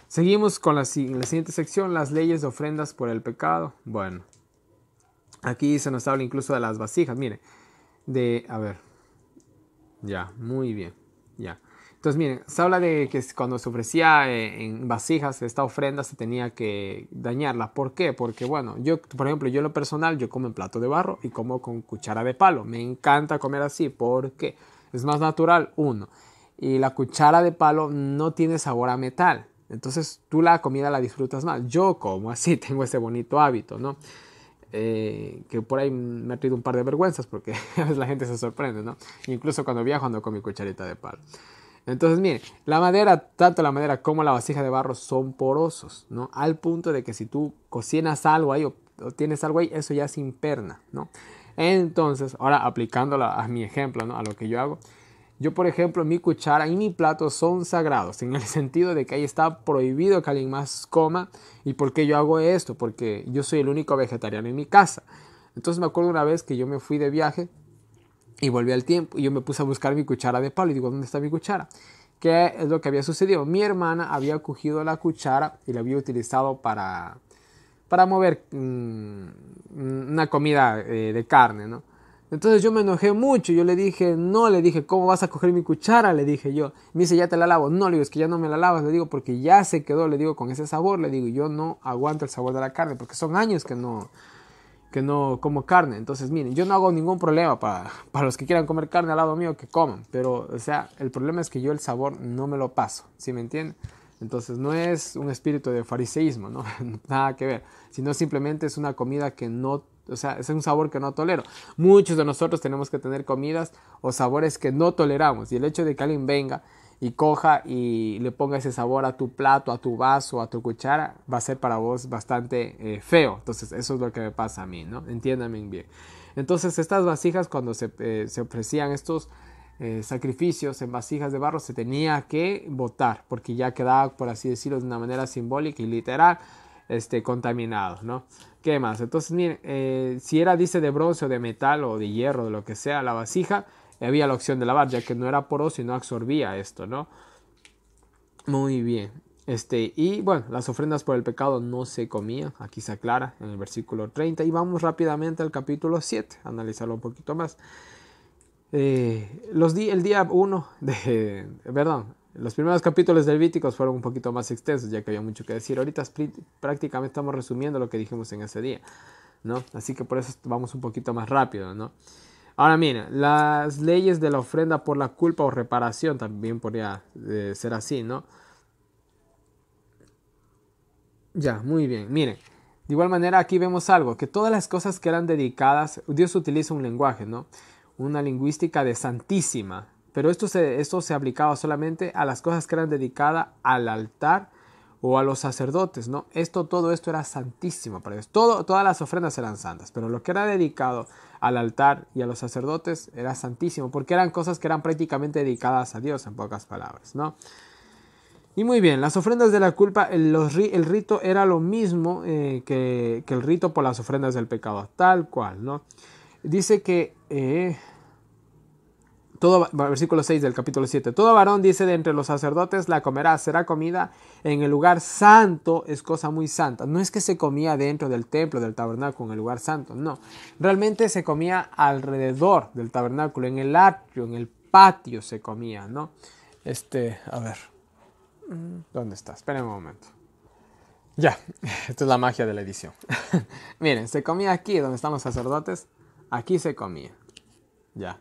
Seguimos con la siguiente sección, las leyes de ofrendas por el pecado. Bueno, aquí se nos habla incluso de las vasijas, mire, a ver, ya, muy bien, ya. Entonces, miren, se habla de que cuando se ofrecía en vasijas esta ofrenda se tenía que dañarla. ¿Por qué? Porque, bueno, por ejemplo, yo en lo personal, yo como en plato de barro y como con cuchara de palo. Me encanta comer así porque es más natural, uno. Y la cuchara de palo no tiene sabor a metal. Entonces tú la comida la disfrutas más. Yo como así, tengo ese bonito hábito, ¿no? Que por ahí me ha traído un par de vergüenzas porque a veces la gente se sorprende, ¿no? Incluso cuando viajo ando con mi cucharita de palo. Entonces, miren, la madera, tanto la madera como la vasija de barro son porosos, ¿no? Al punto de que si tú cocinas algo ahí o tienes algo ahí, eso ya se imperna, ¿no? Entonces, ahora aplicándola a mi ejemplo, ¿no? A lo que yo hago. Yo, por ejemplo, mi cuchara y mi plato son sagrados, en el sentido de que ahí está prohibido que alguien más coma. ¿Y por qué yo hago esto? Porque yo soy el único vegetariano en mi casa. Entonces me acuerdo una vez que yo me fui de viaje y volví al tiempo y yo me puse a buscar mi cuchara de palo y digo, ¿dónde está mi cuchara? ¿Qué es lo que había sucedido? Mi hermana había cogido la cuchara y la había utilizado para mover una comida de carne, ¿no? Entonces yo me enojé mucho, yo le dije, no, le dije, ¿cómo vas a coger mi cuchara? Le dije yo. Me dice, ya te la lavo. No, le digo, es que ya no me la lavas, le digo, porque ya se quedó, le digo, con ese sabor, le digo, yo no aguanto el sabor de la carne, porque son años que no como carne. Entonces, miren, yo no hago ningún problema para los que quieran comer carne al lado mío, que coman. Pero, o sea, el problema es que yo el sabor no me lo paso, ¿sí me entienden? Entonces, no es un espíritu de fariseísmo, ¿no? Nada que ver. Sino simplemente es una comida que no, o sea, es un sabor que no tolero. Muchos de nosotros tenemos que tener comidas o sabores que no toleramos. Y el hecho de que alguien venga y coja y le ponga ese sabor a tu plato, a tu vaso, a tu cuchara, va a ser para vos bastante feo. Entonces eso es lo que me pasa a mí, ¿no? Entiéndanme bien. Entonces estas vasijas, cuando se ofrecían estos sacrificios en vasijas de barro, se tenía que botar porque ya quedaba, por así decirlo, de una manera simbólica y literal, contaminado, ¿no? ¿Qué más? Entonces miren, si era, dice, de bronce o de metal o de hierro, de lo que sea, la vasija, había la opción de lavar, ya que no era poroso y no absorbía esto, ¿no? Muy bien. Y bueno, las ofrendas por el pecado no se comían, aquí se aclara en el versículo 30. Y vamos rápidamente al capítulo 7, a analizarlo un poquito más. El día 1 perdón, los primeros capítulos de Levíticos fueron un poquito más extensos, ya que había mucho que decir. Ahorita prácticamente estamos resumiendo lo que dijimos en ese día, ¿no? Así que por eso vamos un poquito más rápido, ¿no? Ahora miren, las leyes de la ofrenda por la culpa o reparación también podría ser así, ¿no? Ya, muy bien. Miren, de igual manera aquí vemos algo, que todas las cosas que eran dedicadas, Dios utiliza un lenguaje, ¿no? Una lingüística de santísima. Pero esto se aplicaba solamente a las cosas que eran dedicadas al altar o a los sacerdotes, ¿no? Todo esto era santísimo para Dios. Todas las ofrendas eran santas, pero lo que era dedicado al altar y a los sacerdotes era santísimo, porque eran cosas que eran prácticamente dedicadas a Dios, en pocas palabras, ¿no? Y muy bien, las ofrendas de la culpa, el rito era lo mismo que el rito por las ofrendas del pecado, tal cual, ¿no? Dice que versículo 6 del capítulo 7, todo varón, dice, de entre los sacerdotes la comerá, será comida en el lugar santo, es cosa muy santa. No es que se comía dentro del templo, del tabernáculo, en el lugar santo, no. Realmente se comía alrededor del tabernáculo, en el atrio, en el patio se comía, ¿no? A ver, ¿dónde está? Esperen un momento. Ya, esto es la magia de la edición. Miren, se comía aquí, donde están los sacerdotes, aquí se comía, ya.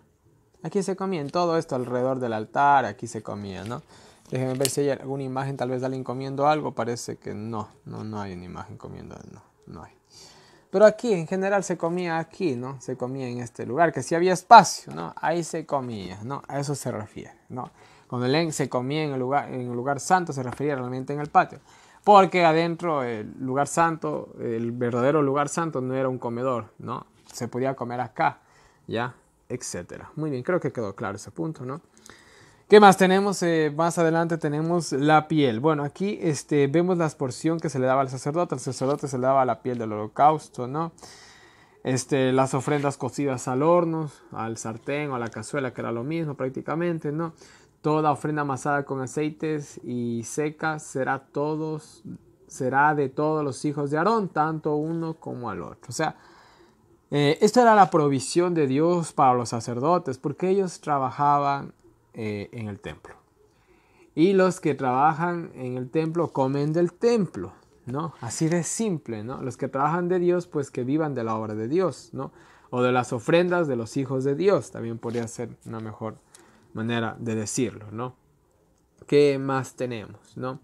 Aquí se comía, en todo esto alrededor del altar, aquí se comía, ¿no? Déjenme ver si hay alguna imagen tal vez de alguien comiendo algo. Parece que no hay una imagen comiendo, no hay. Pero aquí en general se comía aquí, ¿no? Se comía en este lugar, que si había espacio, ¿no? Ahí se comía, ¿no? A eso se refiere, ¿no? Cuando se comía en el lugar santo, se refería realmente en el patio. Porque adentro el lugar santo, el verdadero lugar santo no era un comedor, ¿no? Se podía comer acá, ¿ya? Etcétera. Muy bien, creo que quedó claro ese punto, ¿no? ¿Qué más tenemos? Más adelante tenemos la piel. Bueno, aquí vemos la porción que se le daba al sacerdote. Al sacerdote se le daba la piel del holocausto, ¿no? Las ofrendas cocidas al horno, al sartén o a la cazuela, que era lo mismo prácticamente, ¿no? Toda ofrenda amasada con aceites y seca será de todos los hijos de Aarón, tanto uno como al otro. O sea, esta era la provisión de Dios para los sacerdotes, porque ellos trabajaban en el templo. Y los que trabajan en el templo comen del templo, ¿no? Así de simple, ¿no? Los que trabajan de Dios, pues que vivan de la obra de Dios, ¿no? O de las ofrendas de los hijos de Dios, también podría ser una mejor manera de decirlo, ¿no? ¿Qué más tenemos, no?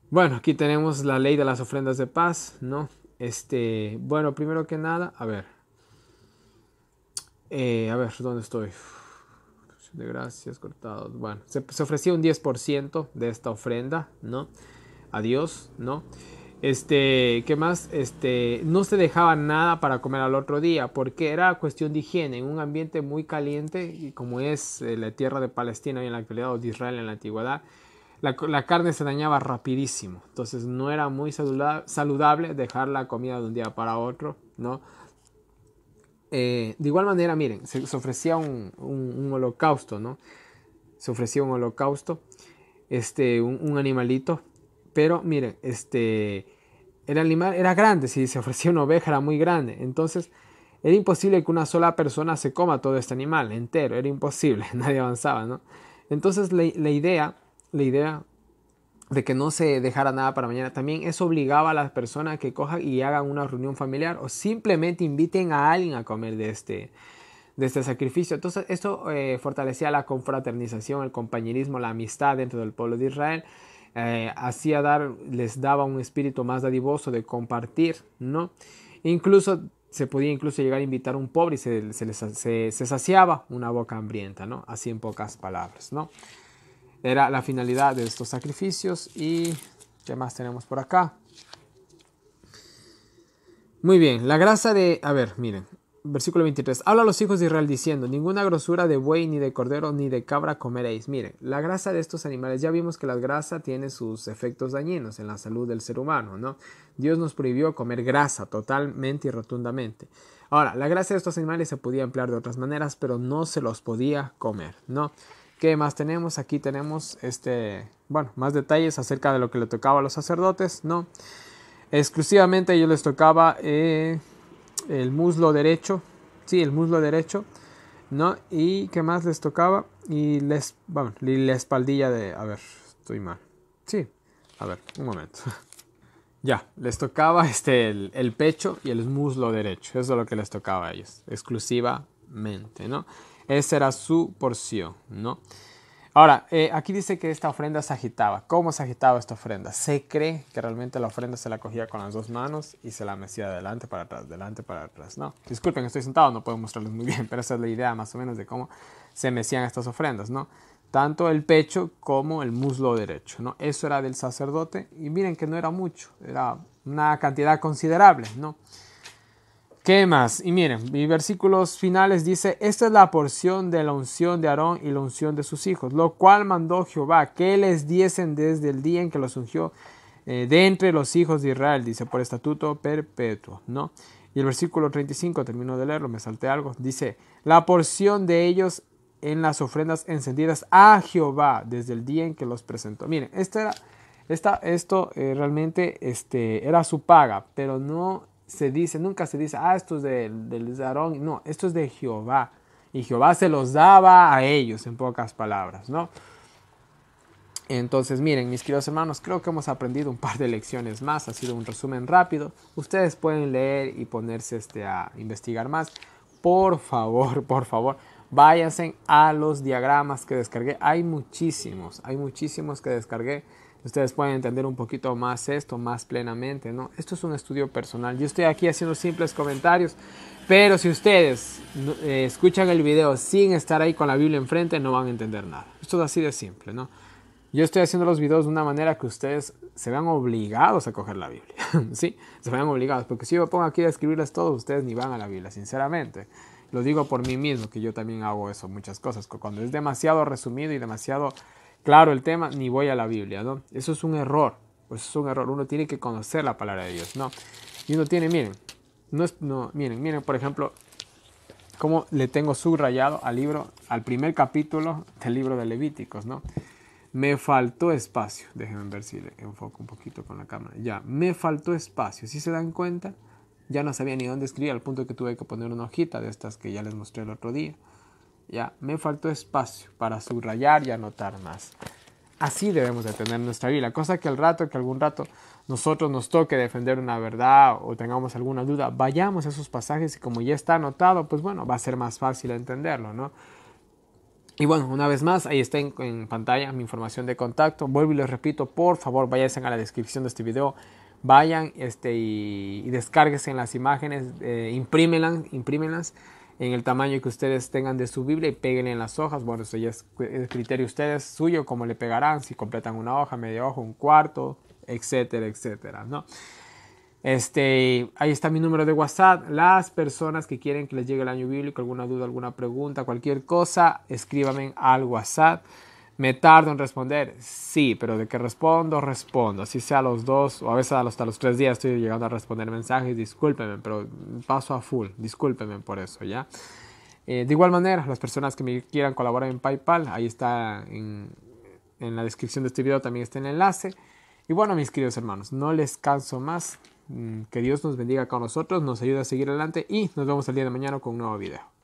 Bueno, aquí tenemos la ley de las ofrendas de paz, ¿no? Bueno, primero que nada, a ver, ¿dónde estoy? De gracias, cortados. Bueno, se ofrecía un 10% de esta ofrenda, ¿no? A Dios, ¿no? ¿Qué más? No se dejaba nada para comer al otro día, porque era cuestión de higiene, en un ambiente muy caliente, y como es la tierra de Palestina y en la actualidad, o de Israel en la antigüedad, la carne se dañaba rapidísimo, entonces no era muy saludable dejar la comida de un día para otro, ¿no? De igual manera, miren, se ofrecía un holocausto, ¿no? Se ofrecía un holocausto, un animalito, pero miren, el animal era grande, si se ofrecía una oveja era muy grande, entonces era imposible que una sola persona se coma todo este animal entero, era imposible, nadie avanzaba, ¿no? Entonces la idea de que no se dejara nada para mañana, también eso obligaba a las personas que cojan y hagan una reunión familiar o simplemente inviten a alguien a comer de este sacrificio. Entonces esto fortalecía la confraternización, el compañerismo, la amistad dentro del pueblo de Israel. Les daba un espíritu más dadivoso de compartir, ¿no? Incluso se podía llegar a invitar a un pobre y se saciaba una boca hambrienta, ¿no? Así en pocas palabras, ¿no? Era la finalidad de estos sacrificios. Y ¿qué más tenemos por acá? Muy bien, la grasa de... A ver, miren, versículo 23. Habla a los hijos de Israel diciendo, ninguna grosura de buey, ni de cordero, ni de cabra comeréis. Miren, la grasa de estos animales, ya vimos que la grasa tiene sus efectos dañinos en la salud del ser humano, ¿no? Dios nos prohibió comer grasa totalmente y rotundamente. Ahora, la grasa de estos animales se podía emplear de otras maneras, pero no se los podía comer, ¿no? ¿Qué más tenemos? Aquí tenemos bueno, más detalles acerca de lo que le tocaba a los sacerdotes, ¿no? Exclusivamente a ellos les tocaba el muslo derecho, sí, el muslo derecho, ¿no? Y ¿qué más les tocaba? Y la espaldilla de, a ver, estoy mal, sí, a ver, un momento. Ya, les tocaba el pecho y el muslo derecho, eso es lo que les tocaba a ellos, exclusivamente, ¿no? Esa era su porción, ¿no? Ahora, aquí dice que esta ofrenda se agitaba. ¿Cómo se agitaba esta ofrenda? Se cree que realmente la ofrenda se la cogía con las dos manos y se la mecía de adelante para atrás. No, disculpen, estoy sentado, no puedo mostrarles muy bien, pero esa es la idea más o menos de cómo se mecían estas ofrendas, ¿no? Tanto el pecho como el muslo derecho, ¿no? Eso era del sacerdote y miren que no era mucho, era una cantidad considerable, ¿no? ¿Qué más? Y miren, mis versículos finales dice, esta es la porción de la unción de Aarón y la unción de sus hijos, lo cual mandó Jehová que les diesen desde el día en que los ungió de entre los hijos de Israel, dice, por estatuto perpetuo, ¿no? Y el versículo 35, termino de leerlo, me salté algo, dice, la porción de ellos en las ofrendas encendidas a Jehová desde el día en que los presentó. Miren, esto realmente era su paga, pero no se dice, nunca se dice, esto es de Aarón. No, esto es de Jehová. Y Jehová se los daba a ellos, en pocas palabras, ¿no? Entonces, miren, mis queridos hermanos, creo que hemos aprendido un par de lecciones más. Ha sido un resumen rápido. Ustedes pueden leer y ponerse a investigar más. Por favor, váyanse a los diagramas que descargué. Hay muchísimos que descargué. Ustedes pueden entender un poquito más esto, más plenamente, ¿no? Esto es un estudio personal. Yo estoy aquí haciendo simples comentarios, pero si ustedes escuchan el video sin estar ahí con la Biblia enfrente, no van a entender nada. Esto es así de simple, ¿no? Yo estoy haciendo los videos de una manera que ustedes se vean obligados a coger la Biblia, ¿sí? Se vean obligados, porque si yo me pongo aquí a escribirles todo, ustedes ni van a la Biblia, sinceramente. Lo digo por mí mismo, que yo también hago eso, muchas cosas. Cuando es demasiado resumido y demasiado claro el tema, ni voy a la Biblia, ¿no? Eso es un error, pues es un error. Uno tiene que conocer la palabra de Dios, ¿no? Y uno tiene, miren, miren, por ejemplo, cómo le tengo subrayado al primer capítulo del libro de Levíticos, ¿no? Me faltó espacio. Déjenme ver si le enfoco un poquito con la cámara. Ya, me faltó espacio. Si se dan cuenta, ya no sabía ni dónde escribir, al punto que tuve que poner una hojita de estas que ya les mostré el otro día. Ya, me faltó espacio para subrayar y anotar más. Así debemos de tener nuestra Biblia. Cosa que algún rato nosotros nos toque defender una verdad o tengamos alguna duda, vayamos a esos pasajes y como ya está anotado, pues bueno, va a ser más fácil entenderlo, ¿no? Y bueno, una vez más, ahí está en pantalla mi información de contacto. Vuelvo y les repito, por favor, váyanse a la descripción de este video. Vayan y descárguense las imágenes, imprímenlas en el tamaño que ustedes tengan de su Biblia y péguenle en las hojas. Bueno, eso ya es el criterio de ustedes, suyo, cómo le pegarán, si completan una hoja, media hoja, un cuarto, etcétera, etcétera, ¿no? Ahí está mi número de WhatsApp. Las personas que quieren que les llegue el año bíblico, alguna duda, alguna pregunta, cualquier cosa, escríbame al WhatsApp. ¿Me tardo en responder? Sí, pero de que respondo, respondo. Así sea a los 2 o a veces hasta los 3 días estoy llegando a responder mensajes. Discúlpenme, pero paso a full. Discúlpenme por eso, ¿ya? De igual manera, las personas que me quieran colaborar en PayPal, ahí está en la descripción de este video también está el enlace. Y bueno, mis queridos hermanos, no les canso más. Que Dios nos bendiga con nosotros, nos ayude a seguir adelante y nos vemos el día de mañana con un nuevo video.